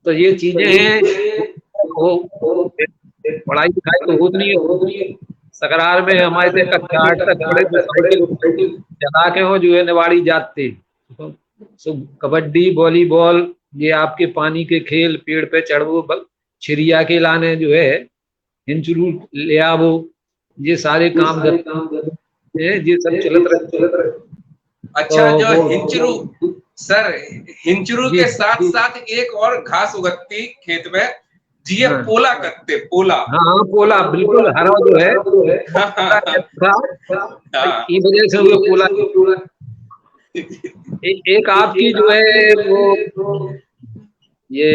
तो ये चीजें हैं। वो पढ़ाई लिखाई तो होती नहीं है। सकरार में हमारे से कक्षा 8 तक पढ़े तो साइकिल चला के हो जो है निवाड़ी जाते। तो कबड्डी, वॉलीबॉल, ये आपके पानी के खेल, पेड़ पे चढ़वो, छिरिया के लाने जो है हिंचरू ले आवो, ये सारे काम ये सब चलत रहे। अच्छा, जो हिंचरू सर, हिंचरू के साथ साथ एक और घास उगती खेत में जी, पोला करते, पोला। हाँ, पोला बिल्कुल हरा जो है ये वजह से वो पोला। एक आपकी जो है वो ये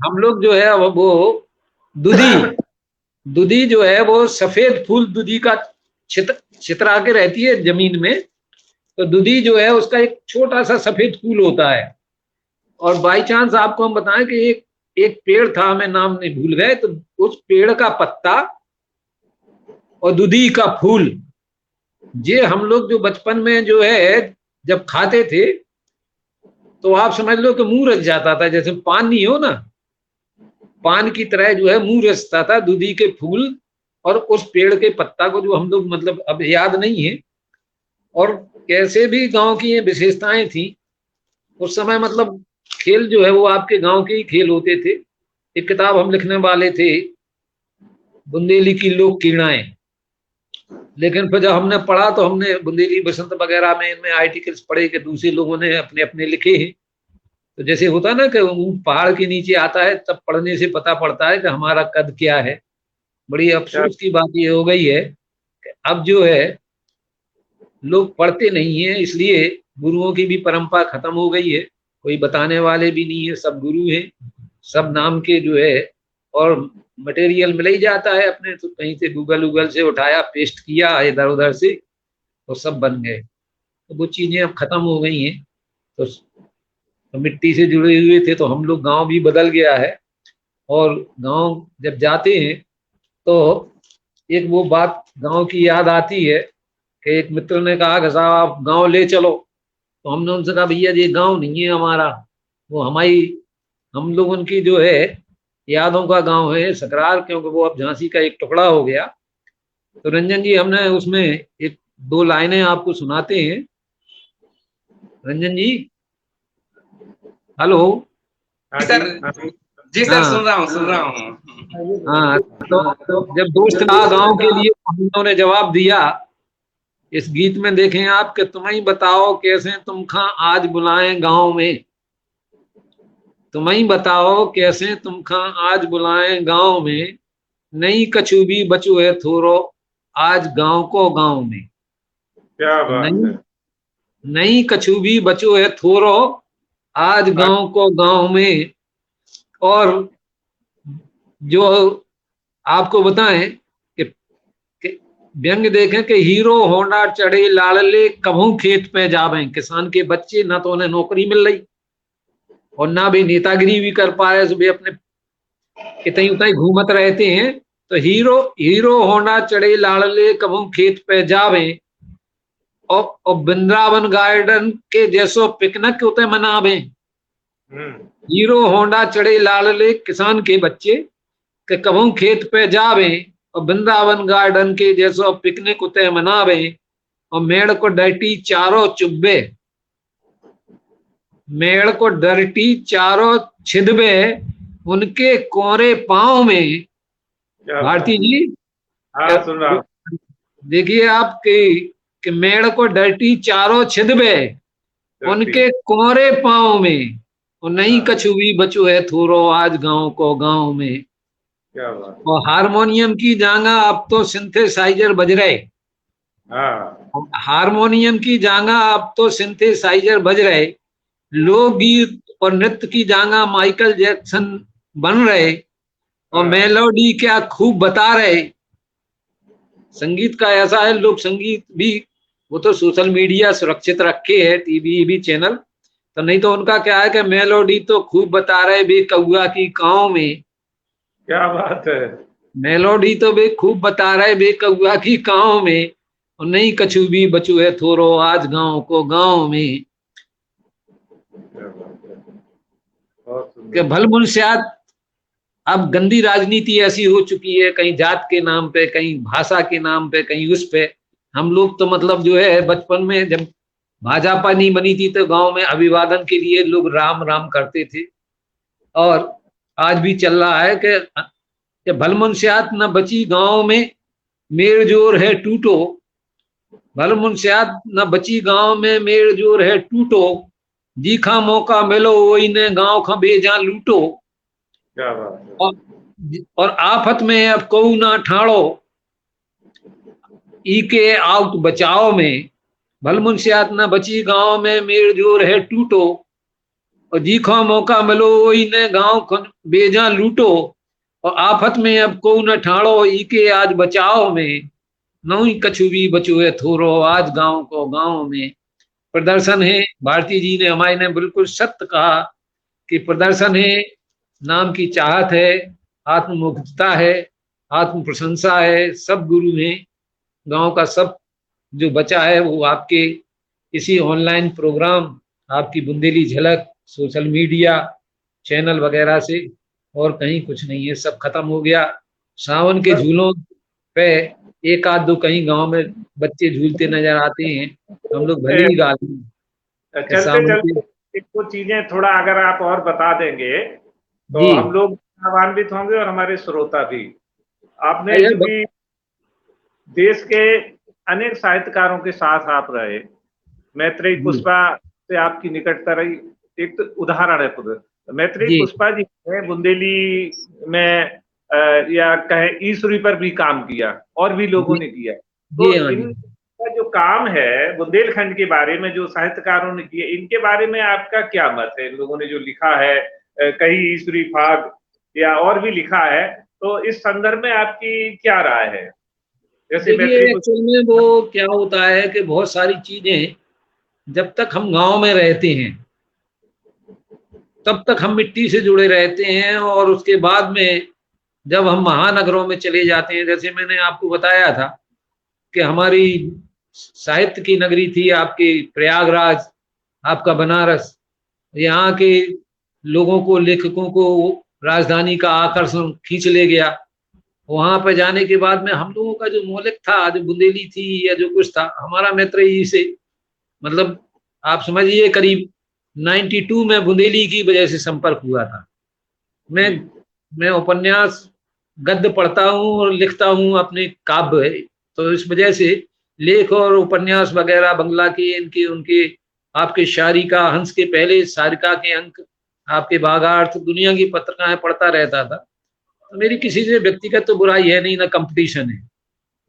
हम लोग जो है वो दुधी जो है वो सफेद फूल दुधी का छितरा के रहती है जमीन में। तो दुधी जो है उसका एक छोटा सा सफेद फूल होता है। और बाई चांस आपको हम बताएं कि एक पेड़ था, हमें नाम नहीं भूल गए, तो उस पेड़ का पत्ता और दुधी का फूल, ये हम लोग जो बचपन में जो है जब खाते थे तो आप समझ लो कि मुंह रस जाता था, जैसे पान नहीं हो ना, पान की तरह जो है मुंह रसता था दुधी के फूल और उस पेड़ के पत्ता को, जो हम लोग मतलब अब याद नहीं है। और कैसे भी गांव की ये विशेषताएं थी उस समय, मतलब खेल जो है वो आपके गांव के ही खेल होते थे। एक किताब हम लिखने वाले थे, बुंदेली की लोक कीड़ाएं, लेकिन फिर जब हमने पढ़ा तो हमने बुंदेली बसंत वगैरह में इनमें आर्टिकल्स पढ़े कि दूसरे लोगों ने अपने अपने लिखे हैं। तो जैसे होता ना कि पहाड़ के नीचे आता है तब पढ़ने से पता पड़ता है कि हमारा कद क्या है। बड़ी अफसोस की बात ये हो गई है कि अब जो है लोग पढ़ते नहीं है, इसलिए गुरुओं की भी परंपरा खत्म हो गई है। कोई बताने वाले भी नहीं है, सब गुरु हैं, सब नाम के जो है। और मटेरियल मिल ही जाता है अपने, तो कहीं से गूगल से उठाया, पेस्ट किया इधर उधर से, तो सब बन गए। तो वो चीजें अब खत्म हो गई हैं। तो मिट्टी से जुड़े हुए थे तो हम लोग, गांव भी बदल गया है। और गांव जब जाते हैं तो एक वो बात गांव की याद आती है कि एक मित्र ने कहा कि साहब आप गांव ले चलो। तो हमने उनसे कहा भैया ये गांव नहीं है हमारा, वो हम लोग उनकी जो है यादों का गांव है सकरार, क्योंकि वो अब झांसी का एक टुकड़ा हो गया। तो रंजन जी, हमने उसमें एक 2 लाइनें आपको सुनाते हैं। रंजन जी, हेलो। सर जी सर, हाँ सुन रहा हूँ। हाँ, तो जब दोस्त कहा गांव के लिए, हम लोगों ने जवाब दिया इस गीत में, देखें आप कि तुम ही बताओ कैसे तुम खा आज बुलाएं गांव में, तुम ही बताओ कैसे तुम खा आज बुलाएं गांव में, नहीं कछु भी बचो है थोरो आज गांव को गांव में। क्या तो बात नहीं, है। नहीं कछु भी बचो है थोरो आज गांव को गांव में। और जो आपको बताएं कि व्यंग देखें कि हीरो होंडा चढ़े लाड़ले कभू खेत पे जावे, किसान के बच्चे ना तो उन्हें नौकरी मिल रही और ना भी नेतागिरी भी कर पा रहे, सुबह अपने इतनी उतनी घूमत रहते हैं। तो हीरो हीरो होंडा चढ़े लाड़ले कभू खेत पे जावे, और वृंदावन गार्डन के जैसो पिकनिक उते मनावे। हीरो होंडा चढ़े लाड़ले किसान के बच्चे के कभू खेत पे जावे, और वृंदावन गार्डन के जैसो पिकनिक उते मनावे, और मेड़ को डरटी चारों चुब्बे, मेड़ को डरटी चारों छिदबे उनके कोरे पांव में। भारती जी, हाँ, सुन रहा हूँ। देखिए आप कि मेड़ को डरटी चारों छिदबे उनके कोरे पांव में, और नहीं कछु भी बचो है थोरो आज गांव को गांव में। क्या बात। और हारमोनियम की जांगा अब तो सिंथेसाइजर बज रहे, हाँ, हारमोनियम की जांगा अब तो सिंथेसाइजर बज रहे, लोकगीत और नृत्य की जांगा माइकल जैक्सन बन रहे, और मेलोडी क्या खूब बता रहे। संगीत का ऐसा है, लोग संगीत भी, वो तो सोशल मीडिया सुरक्षित रखे है, टीवी भी चैनल, तो नहीं तो उनका क्या है कि मेलोडी तो खूब बता रहे बे कौआ की कांव में। क्या बात है। मेलोडी तो बे खूब बता रहे बे कौआ की कांव में, और नहीं कछु भी बचू है थोरो आज गांव को गांव में। कि भल मुनस्यात, अब गंदी राजनीति ऐसी हो चुकी है, कहीं जात के नाम पे, कहीं भाषा के नाम पे, कहीं उस पे। हम लोग तो मतलब जो है बचपन में जब भाजपा नहीं बनी थी तो गांव में अभिवादन के लिए लोग राम राम करते थे, और आज भी चल रहा है कि भल मुनस्यात न बची गांव में मेल जोर है टूटो, भल मुनस्यात न बची गांव में मेल जोर है टूटो, जीखा मौका मिलो वही ने गांव का बेजा लूटो। क्या बात है। और आफत में अब को ना ठाड़ो ई के आउट बचाओ में, भल मुनस्यात न बची गांव में मेल जोर है टूटो, और जीखो मौका मिलो वही ने गांव बेजा लूटो, और आफत में अब को न ठाड़ो ई के आज बचाओ में, नहीं कछु भी बचो है थोरो आज गांव को गांव में। प्रदर्शन है, भारती जी ने हमारे ने बिल्कुल सत्य कहा कि प्रदर्शन है, नाम की चाहत है, आत्ममुग्धता है, आत्म प्रशंसा है, सब गुरु हैं। गांव का सब जो बचा है वो आपके इसी ऑनलाइन प्रोग्राम, आपकी बुंदेली झलक, सोशल मीडिया चैनल वगैरह से, और कहीं कुछ नहीं है, सब खत्म हो गया। सावन के झूलों पे एक आध दो कहीं गांव में बच्चे झूलते नजर आते हैं, हम लोग भले ही गा लें। चलते चलते एक दो चीजें थोड़ा अगर आप और बता देंगे तो हम लोग लाभान्वित होंगे और हमारे श्रोता भी। आपने चूंकि देश के अनेक साहित्यकारों के साथ आप रहे, मैत्रेयी पुष्पा से आपकी निकटता रही, एक तो उदाहरण है खुद। मैत्रेयी पुष्पा जी ने बुंदेली में या कहे ईश्वरी पर भी काम किया, और भी लोगों ने किया। तो इनका जो काम है बुंदेलखंड के बारे में, जो साहित्यकारों ने किए, इनके बारे में आपका क्या मत है? इन लोगों ने जो लिखा है, कहीं ईश्वरी फाग या और भी लिखा है, तो इस संदर्भ में आपकी क्या राय है? जैसे एक्चुअल में वो क्या होता है कि बहुत सारी चीजें जब तक हम गांव में रहते हैं तब तक हम मिट्टी से जुड़े रहते हैं, और उसके बाद में जब हम महानगरों में चले जाते हैं, जैसे मैंने आपको बताया था कि हमारी साहित्य की नगरी थी आपकी प्रयागराज, आपका बनारस, यहाँ के लोगों को, लेखकों को राजधानी का आकर्षण खींच ले गया। वहां पर जाने के बाद में हम लोगों का जो मौलिक था, जो बुंदेली थी या जो कुछ था, हमारा मैत्रेयी से मतलब आप समझिए करीब 92 में बुंदेली की वजह से संपर्क हुआ था। मैं उपन्यास गद्य पढ़ता हूँ और लिखता हूँ अपने काव्य, तो इस वजह से लेख और उपन्यास वगैरह बंगला के इनके उनके आपके शायरी का हंस के पहले सारिका के अंक, आपके बागार्थ, दुनिया की पत्रिकाएं पढ़ता रहता था। तो मेरी किसी से व्यक्तिगत तो बुराई है नहीं, ना कंपटीशन है।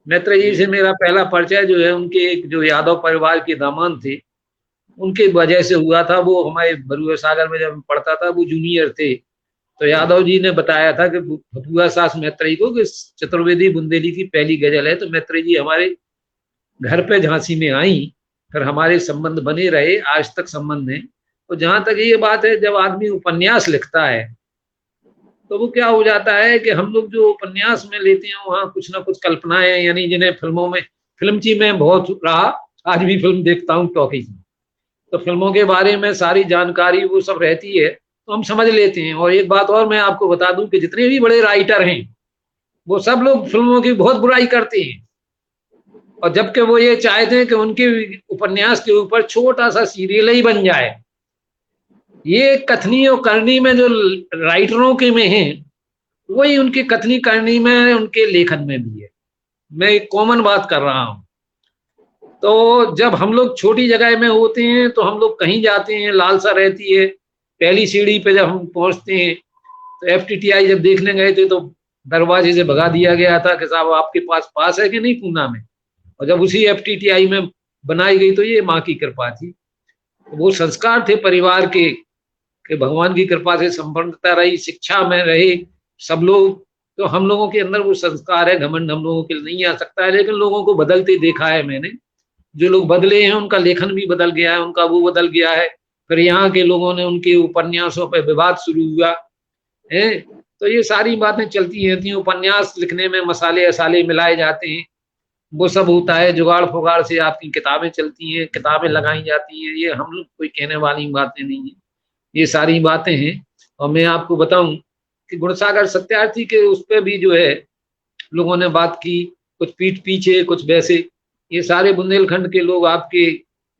मैत्रेयी से मेरा पहला परिचय जो है उनके एक जो यादव परिवार के दामाद थे उनके वजह से हुआ था। वो हमारे बरुआ सागर में जब पढ़ता था, वो जूनियर थे, तो यादव जी ने बताया था कि भथुआ सास मैत्रेयी को कि चतुर्वेदी बुंदेली की पहली गजल है। तो मैत्रेयी जी हमारे घर पे झांसी में आई, फिर हमारे संबंध बने रहे, आज तक संबंध है। तो जहां तक ये बात है, जब आदमी उपन्यास लिखता है तो वो क्या हो जाता है कि हम लोग जो उपन्यास में लेते हैं वहाँ कुछ ना कुछ कल्पनाएं, यानी जिन्हें फिल्मों में, फिल्म ची में बहुत रहा, आज भी फिल्म देखता हूँ टॉकीज में, तो फिल्मों के बारे में सारी जानकारी वो सब रहती है, तो हम समझ लेते हैं। और एक बात और मैं आपको बता दूं कि जितने भी बड़े राइटर हैं वो सब लोग फिल्मों की बहुत बुराई करते हैं, और जबकि वो ये चाहते हैं कि उनके उपन्यास के ऊपर छोटा सा सीरियल ही बन जाए। ये कथनी और करनी में जो राइटरों के में है, वही उनकी कथनी करनी में, उनके लेखन में भी है। मैं एक कॉमन बात कर रहा हूँ। तो जब हम लोग छोटी जगह में होते हैं तो हम लोग कहीं जाते हैं, लालसा रहती है, पहली सीढ़ी पे जब हम पहुंचते हैं तो FTTI जब देखने गए थे तो दरवाजे से भगा दिया गया था कि साहब आपके पास है कि नहीं पूना में। और जब उसी FTTI में बनाई गई तो ये माँ की कृपा थी। तो वो संस्कार थे परिवार के कि भगवान की कृपा से संपन्नता रही, शिक्षा में रहे सब लोग, तो हम लोगों के अंदर वो संस्कार है। घमंड हम लोगों के नहीं आ सकता है, लेकिन लोगों को बदलते देखा है मैंने। जो लोग बदले हैं उनका लेखन भी बदल गया है, उनका वो बदल गया है। फिर यहाँ के लोगों ने उनके उपन्यासों पर विवाद शुरू हुआ है। तो ये सारी बातें चलती रहती हैं। उपन्यास लिखने में मसाले असाले मिलाए जाते हैं, वो सब होता है। जुगाड़ फुगाड़ से आपकी किताबें चलती हैं, किताबें लगाई जाती हैं। ये हम लोग कोई कहने वाली बातें नहीं है, ये सारी बातें हैं। और मैं आपको बताऊं कि गुणसागर सत्यार्थी के उस पर भी जो है लोगों ने बात की, कुछ पीठ पीछे कुछ वैसे। ये सारे बुंदेलखंड के लोग आपके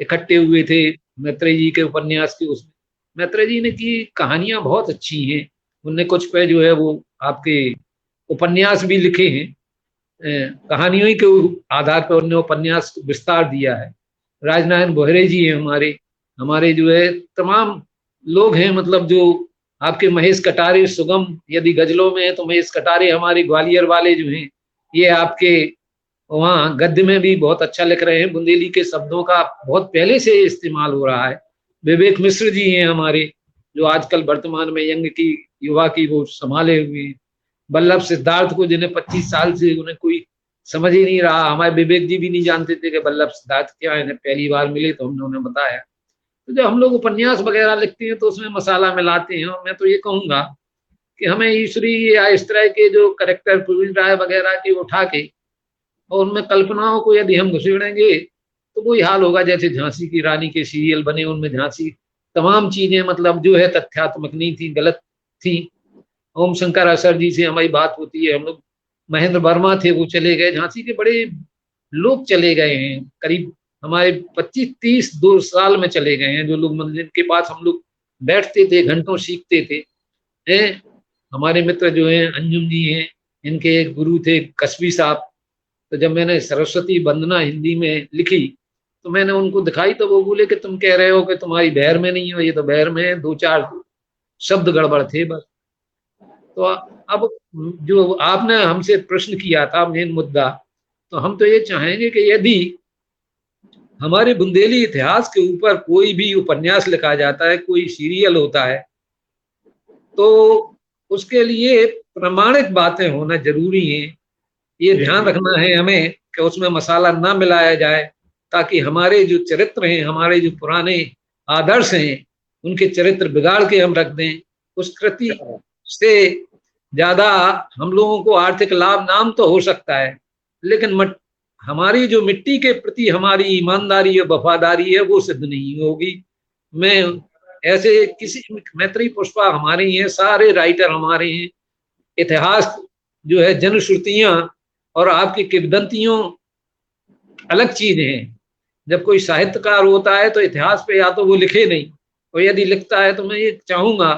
इकट्ठे हुए थे मैत्रेयी जी के उपन्यास के उसमें। मैत्रेयी जी ने की कहानियां बहुत अच्छी हैं, उनने कुछ पे जो है वो आपके उपन्यास भी लिखे हैं। कहानियों के आधार पर उन्होंने उपन्यास विस्तार दिया है। राजनारायण बोहरे जी हैं हमारे, हमारे जो है तमाम लोग हैं, मतलब जो आपके महेश कटारे सुगम, यदि गजलों में है तो महेश कटारे हमारे ग्वालियर वाले जो हैं, ये आपके वहाँ गद्य में भी बहुत अच्छा लिख रहे हैं। बुंदेली के शब्दों का बहुत पहले से इस्तेमाल हो रहा है। विवेक मिश्र जी हैं हमारे, जो आजकल वर्तमान में यंग की युवा की वो संभाले हुए हैं। बल्लभ सिद्धार्थ को जिन्हें 25 साल से उन्हें कोई समझ ही नहीं रहा, हमारे विवेक जी भी नहीं जानते थे कि बल्लभ सिद्धार्थ क्या है, पहली बार मिले तो हमने उन्हें बताया। तो जब हम लोग उपन्यास वगैरह लिखते हैं तो उसमें मसाला मिलाते हैं। और मैं तो ये कहूँगा कि हमें ईश्वरी या इस तरह के जो करेक्टर प्रवीण राय वगैरह के उठा के और उनमें कल्पनाओं को यदि हम घुसेड़ेंगे तो वही हाल होगा जैसे झांसी की रानी के सीरियल बने, उनमें झांसी तमाम चीजें मतलब जो है तथ्यात्मक नहीं थी, गलत थी। ओम शंकर असर जी से हमारी बात होती है, हम लोग, महेंद्र वर्मा थे वो चले गए, झांसी के बड़े लोग चले गए हैं, करीब हमारे 25-30 2 साल में चले गए हैं, जो लोग मंदिर के पास हम लोग बैठते थे, घंटों सीखते थे। हमारे मित्र जो हैं अंजुम जी हैं, इनके एक गुरु थे कस्बी साहब। तो जब मैंने सरस्वती वंदना हिंदी में लिखी तो मैंने उनको दिखाई, तो वो बोले कि तुम कह रहे हो कि तुम्हारी बहर में नहीं हो, ये तो बहर में है, 2-4 शब्द गड़बड़ थे बस। तो अब जो आपने हमसे प्रश्न किया था मेन मुद्दा, तो हम तो ये चाहेंगे कि यदि हमारे बुंदेली इतिहास के ऊपर कोई भी उपन्यास लिखा जाता है, कोई सीरियल होता है, तो उसके लिए प्रमाणित बातें होना जरूरी है। ये ध्यान रखना है हमें कि उसमें मसाला ना मिलाया जाए, ताकि हमारे जो चरित्र हैं, हमारे जो पुराने आदर्श हैं, उनके चरित्र बिगाड़ के हम रख दें। उस कृति से ज्यादा हम लोगों को आर्थिक लाभ नाम तो हो सकता है, लेकिन हमारी जो मिट्टी के प्रति हमारी ईमानदारी और वफादारी है वो सिद्ध नहीं होगी। मैं ऐसे किसी, मैत्रेयी पुष्पा हमारे ही हैं, सारे राइटर हमारे हैं, इतिहास जो है जनश्रुतियां और आपकी किंवदंतियों अलग चीज हैं। जब कोई साहित्यकार होता है तो इतिहास पे या तो वो लिखे नहीं, और यदि लिखता है तो मैं ये चाहूंगा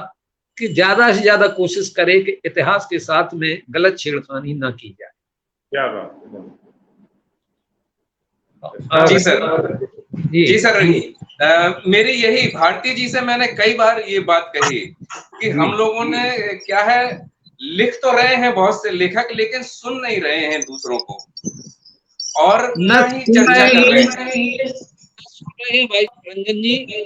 कि ज्यादा से ज्यादा कोशिश करे कि इतिहास के साथ में गलत छेड़खानी ना की जाए। क्या बात जी सर। जी सर, मेरी यही भारती जी से मैंने कई बार ये बात कही कि हम लोगों ने क्या है, लिख तो रहे हैं बहुत से लेखक, लेकिन सुन नहीं रहे हैं दूसरों को, और ना ही चर्चा कर रहे हैं। भाई रंजन जी, जी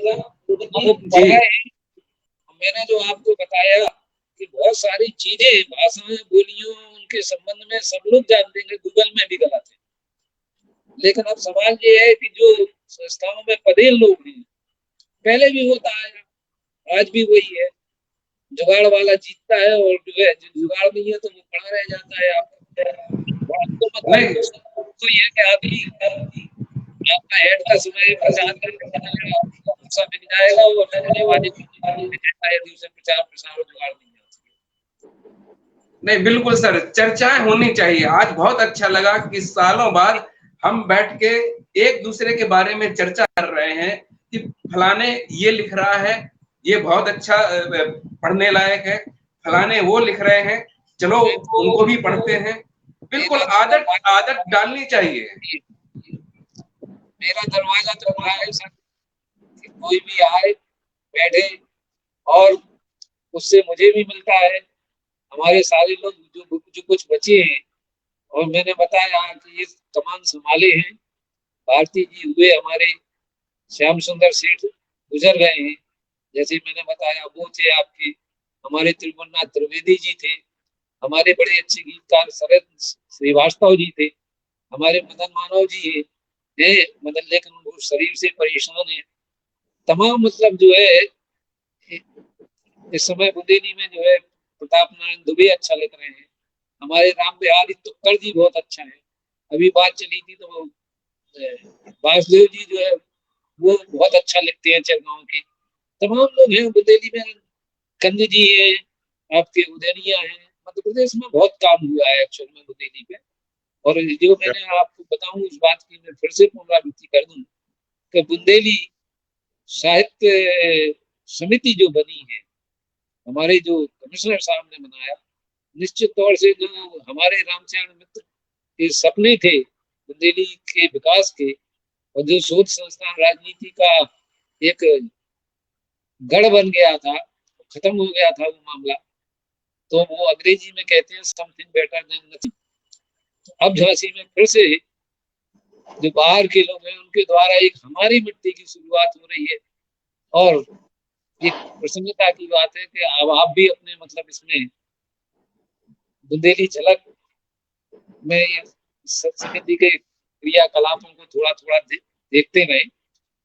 मैंने जो आपको बताया कि बहुत सारी चीजें, भाषाएं, बोलियों, उनके संबंध में सब लोग जानते हैं, गूगल में भी गलत है। लेकिन अब सवाल ये है कि जो संस्थाओं में पढ़े लोग हैं, पहले भी होता है, आज भी वही है, जुगाड़ वाला जीतता है, और जो है जुगाड़ नहीं है तो वो पड़ा रह जाता है। आपको मतलब तो ये कि आपका हेड का समय प्रचार मिल जाएगा, और होने वाली उसे प्रचार प्रसार जुगाड़ नहीं है। नहीं, बिल्कुल सर, चर्चाएं होनी चाहिए। आज बहुत अच्छा लगा कि सालों बाद हम बैठ के एक दूसरे के बारे में चर्चा कर रहे हैं कि फलाने ये लिख रहा है, ये बहुत अच्छा पढ़ने लायक है, फलाने वो लिख रहे हैं, चलो उनको भी पढ़ते हैं। बिल्कुल आदत डालनी चाहिए। मेरा दरवाजा तो खुला है सर, कि कोई भी आए, बैठे, और उससे मुझे भी मिलता है। हमारे सारे लोग जो कुछ बचे हैं, और मैंने बताया कि ये कमान संभाले हैं भारती जी हुए, हमारे श्याम सुंदर सेठ गुजर गए हैं, जैसे मैंने बताया वो थे आपके, हमारे त्रिभुवननाथ त्रिवेदी जी थे, हमारे बड़े अच्छे गीतकार शरद श्रीवास्तव जी थे, हमारे मदन मानव जी है मदन, लेकिन वो शरीर से परेशान है। तमाम मतलब जो है इस समय बुंदेली में जो है प्रताप नारायण दुबे अच्छा लिख रहे हैं, हमारे राम बिहारी तुक्कड़ जी बहुत अच्छा है। अभी बात चली थी तो वासुदेव जी जो है वो बहुत अच्छा लिखते हैं, चरगांव के तमाम लोग हैं बुंदेली में। कंद जी है आपके, उदयनिया है। मध्य प्रदेश में बहुत काम हुआ है एक्चुअल में बुंदेली पे। और जो मैंने आपको बताऊं इस बात की मैं फिर से पुनरावृत्ति कर दूं कि बुंदेली साहित्य समिति जो बनी है, हमारे जो कमिश्नर साहब ने बनाया, निश्चित तौर से जो हमारे रामचरण मित्र के सपने थे बुंदेली के विकास के, और जो शोध संस्थान राजनीति का एक गढ़ बन गया था, खत्म हो गया था वो मामला, तो वो अंग्रेजी में कहते हैं समथिंग बेटर देन नथिंग। अब झांसी में फिर से जो बाहर के लोग हैं उनके द्वारा एक हमारी मिट्टी की शुरुआत हो रही है, और एक प्रसन्नता की बात है कि अब आप भी अपने मतलब इसमें बुंदेली झलक में ये समिति के क्रियाकलापों को थोड़ा थोड़ा देखते रहे।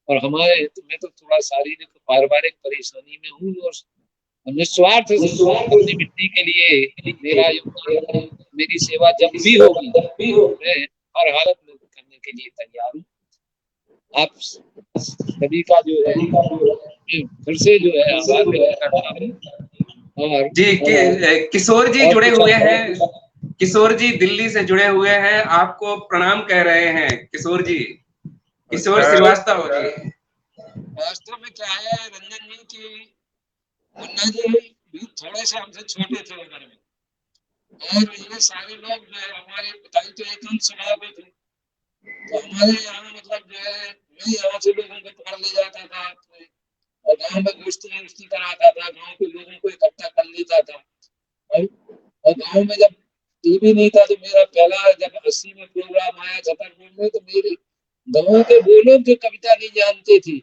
और हमारे मैं तो थोड़ा शारीरिक पारिवारिक परेशानी में हूँ, और निस्वार्थ अपनी मिट्टी के लिए मेरा योगदान, मेरी सेवा जब भी होगी मैं हर हालत में करने के लिए तैयार हूँ। आप सभी का जो है फिर से जो है आभार व्यक्त करता हूँ। और जी किशोर जी जुड़े हुए हैं, किशोर जी दिल्ली से जुड़े हुए हैं, आपको प्रणाम कह रहे हैं किशोर जी, किशोर श्रीवास्तव जी। वास्तव में क्या है रंजन जी की मुन्ना जी भी थोड़े से हमसे छोटे थे उम्र में, और ये सारे लोग जो है हमारे पिताजी तो एकांत स्वभाव के थे, तो हमारे यहाँ मतलब जो है मैं यहाँ से लोगों को पकड़ ले जाता था और गांव में गोष्ठी कराता था, गांव के लोगों को इकट्ठा कर लेता था। और गांव में जब टीवी नहीं था तो मेरा पहला जब 80 में प्रोग्राम आया छतरपुर में, तो मेरे गांव के वो लोग जो कविता नहीं जानते थे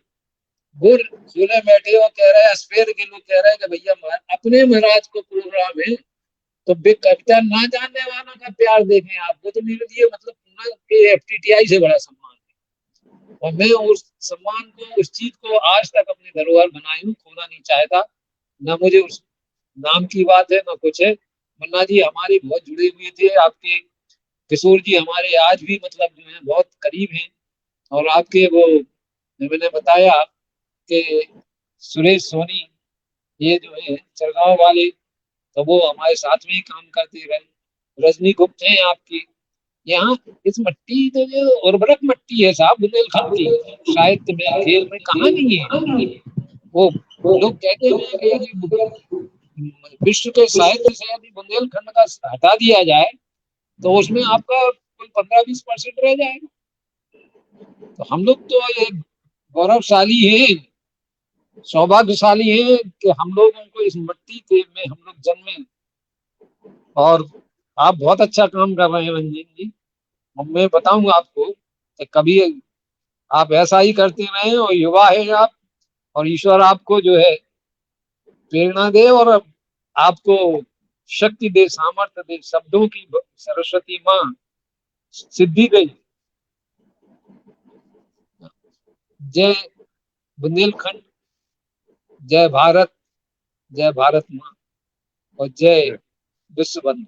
वो खुले बैठे और कह रहे हैं, स्पेयर के लोग कह रहे हैं कि भैया अपने महाराज को प्रोग्राम है तो कविता ना जानने वालों का प्यार देखें आप। वो तो मेरे लिए मतलब FTTI से बड़ा सम्मान है, और मैं उस सम्मान को, उस चीज को आज तक अपने धरोहर बनाई हूँ, खोना नहीं चाहता। ना मुझे उस नाम की बात है ना कुछ है। मुन्ना जी हमारे बहुत जुड़े हुए थे, आपके किशोर जी हमारे आज भी मतलब जो है बहुत करीब हैं। और आपके वो मैंने बताया कि सुरेश सोनी ये जो है चरगांव वाले, तो वो हमारे साथ में ही काम करते रहे। रजनीगुप्त हैं आपकी। यहाँ इस मट्टी तो जो उर्वरक मट्टी है साहब, बुंदेलखंड की, साहित्य में खेल में कहाँ नहीं है। वो लोग कहते हैं कि यदि विश्व के साहित्य से यदि बुंदेलखंड का हटा दिया जाए तो उसमें आपका कुल 15-20% रह जाएगा। तो हम लोग तो ये गौरवशाली हैं, सौभाग्यशाली हैं कि हम लोगों को इस मिट्टी के में हम लोग जन्मे। और आप बहुत अच्छा काम कर रहे हैं रंजन जी। मैं बताऊंगा आपको कि कभी आप ऐसा ही करते रहे, और युवा है आप, और ईश्वर आपको जो है प्रेरणा दे और आपको शक्ति दे, सामर्थ्य दे, शब्दों की सरस्वती माँ सिद्धि दे। जय बुंदेलखंड, जय भारत माँ, और जय विश्व बंधु।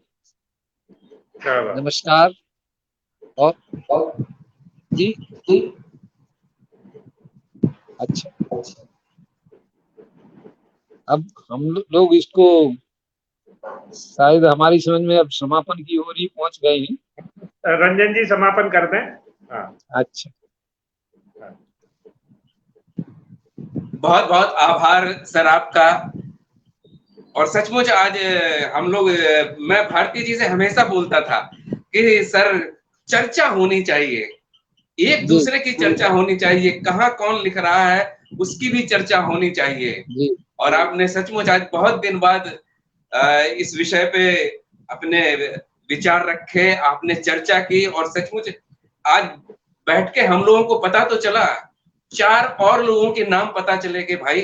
नमस्कार। और जी अच्छा, अब हम लोग इसको शायद हमारी समझ में अब समापन की ओर ही पहुंच गए हैं। रंजन जी समापन कर दें। हाँ। अच्छा, बहुत बहुत आभार सर आपका। और सचमुच आज हम लोग, मैं भारती जी से हमेशा बोलता था कि सर चर्चा होनी चाहिए, एक दूसरे की चर्चा होनी चाहिए, कहाँ कौन लिख रहा है उसकी भी चर्चा होनी चाहिए। और आपने सचमुच आज बहुत दिन बाद इस विषय पे अपने विचार रखे, आपने चर्चा की, और सचमुच आज बैठ के हम लोगों को पता तो चला, 4 और लोगों के नाम पता चले कि भाई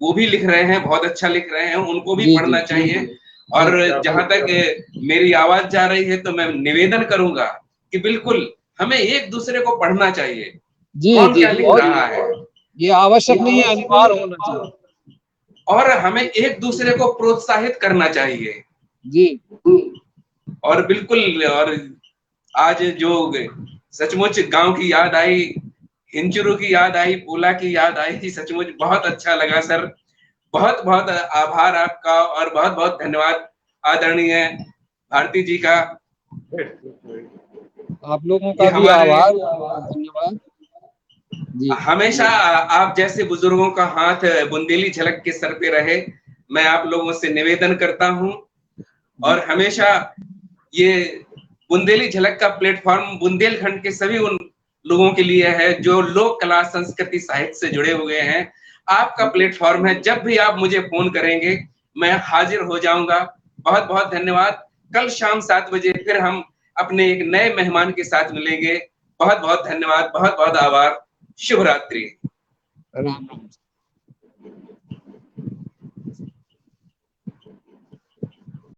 वो भी लिख रहे हैं, बहुत अच्छा लिख रहे हैं, उनको भी पढ़ना चाहिए। और जहां तक मेरी आवाज जा रही है तो मैं निवेदन करूंगा कि बिल्कुल हमें एक दूसरे को पढ़ना चाहिए, कौन क्या लिख रहा है, ये आवश्यक नहीं है, अनिवार्य होना चाहिए। और हमें एक दूसरे को प्रोत्साहित करना चाहिए जी। और बिल्कुल, और आज जो सचमुच गांव की याद आई, हिंचुरू की याद आई, पोला की याद आई, सचमुच बहुत अच्छा लगा सर। बहुत बहुत आभार आपका, और बहुत बहुत धन्यवाद आदरणीय भारती जी का। आप लोगों का भी आभार, धन्यवाद। हमेशा आप जैसे बुजुर्गों का हाथ बुंदेली झलक के सर पे रहे, मैं आप लोगों से निवेदन करता हूं। और हमेशा ये बुंदेली झलक का प्लेटफॉर्म बुंदेलखंड के सभी उन लोगों के लिए है जो लोक कला संस्कृति साहित्य से जुड़े हुए हैं। आपका प्लेटफॉर्म है, जब भी आप मुझे फोन करेंगे मैं हाजिर हो जाऊंगा। बहुत बहुत धन्यवाद। कल शाम 7 बजे फिर हम अपने एक नए मेहमान के साथ मिलेंगे। बहुत बहुत धन्यवाद, बहुत बहुत आभार। शुभ रात्रि। राम राम।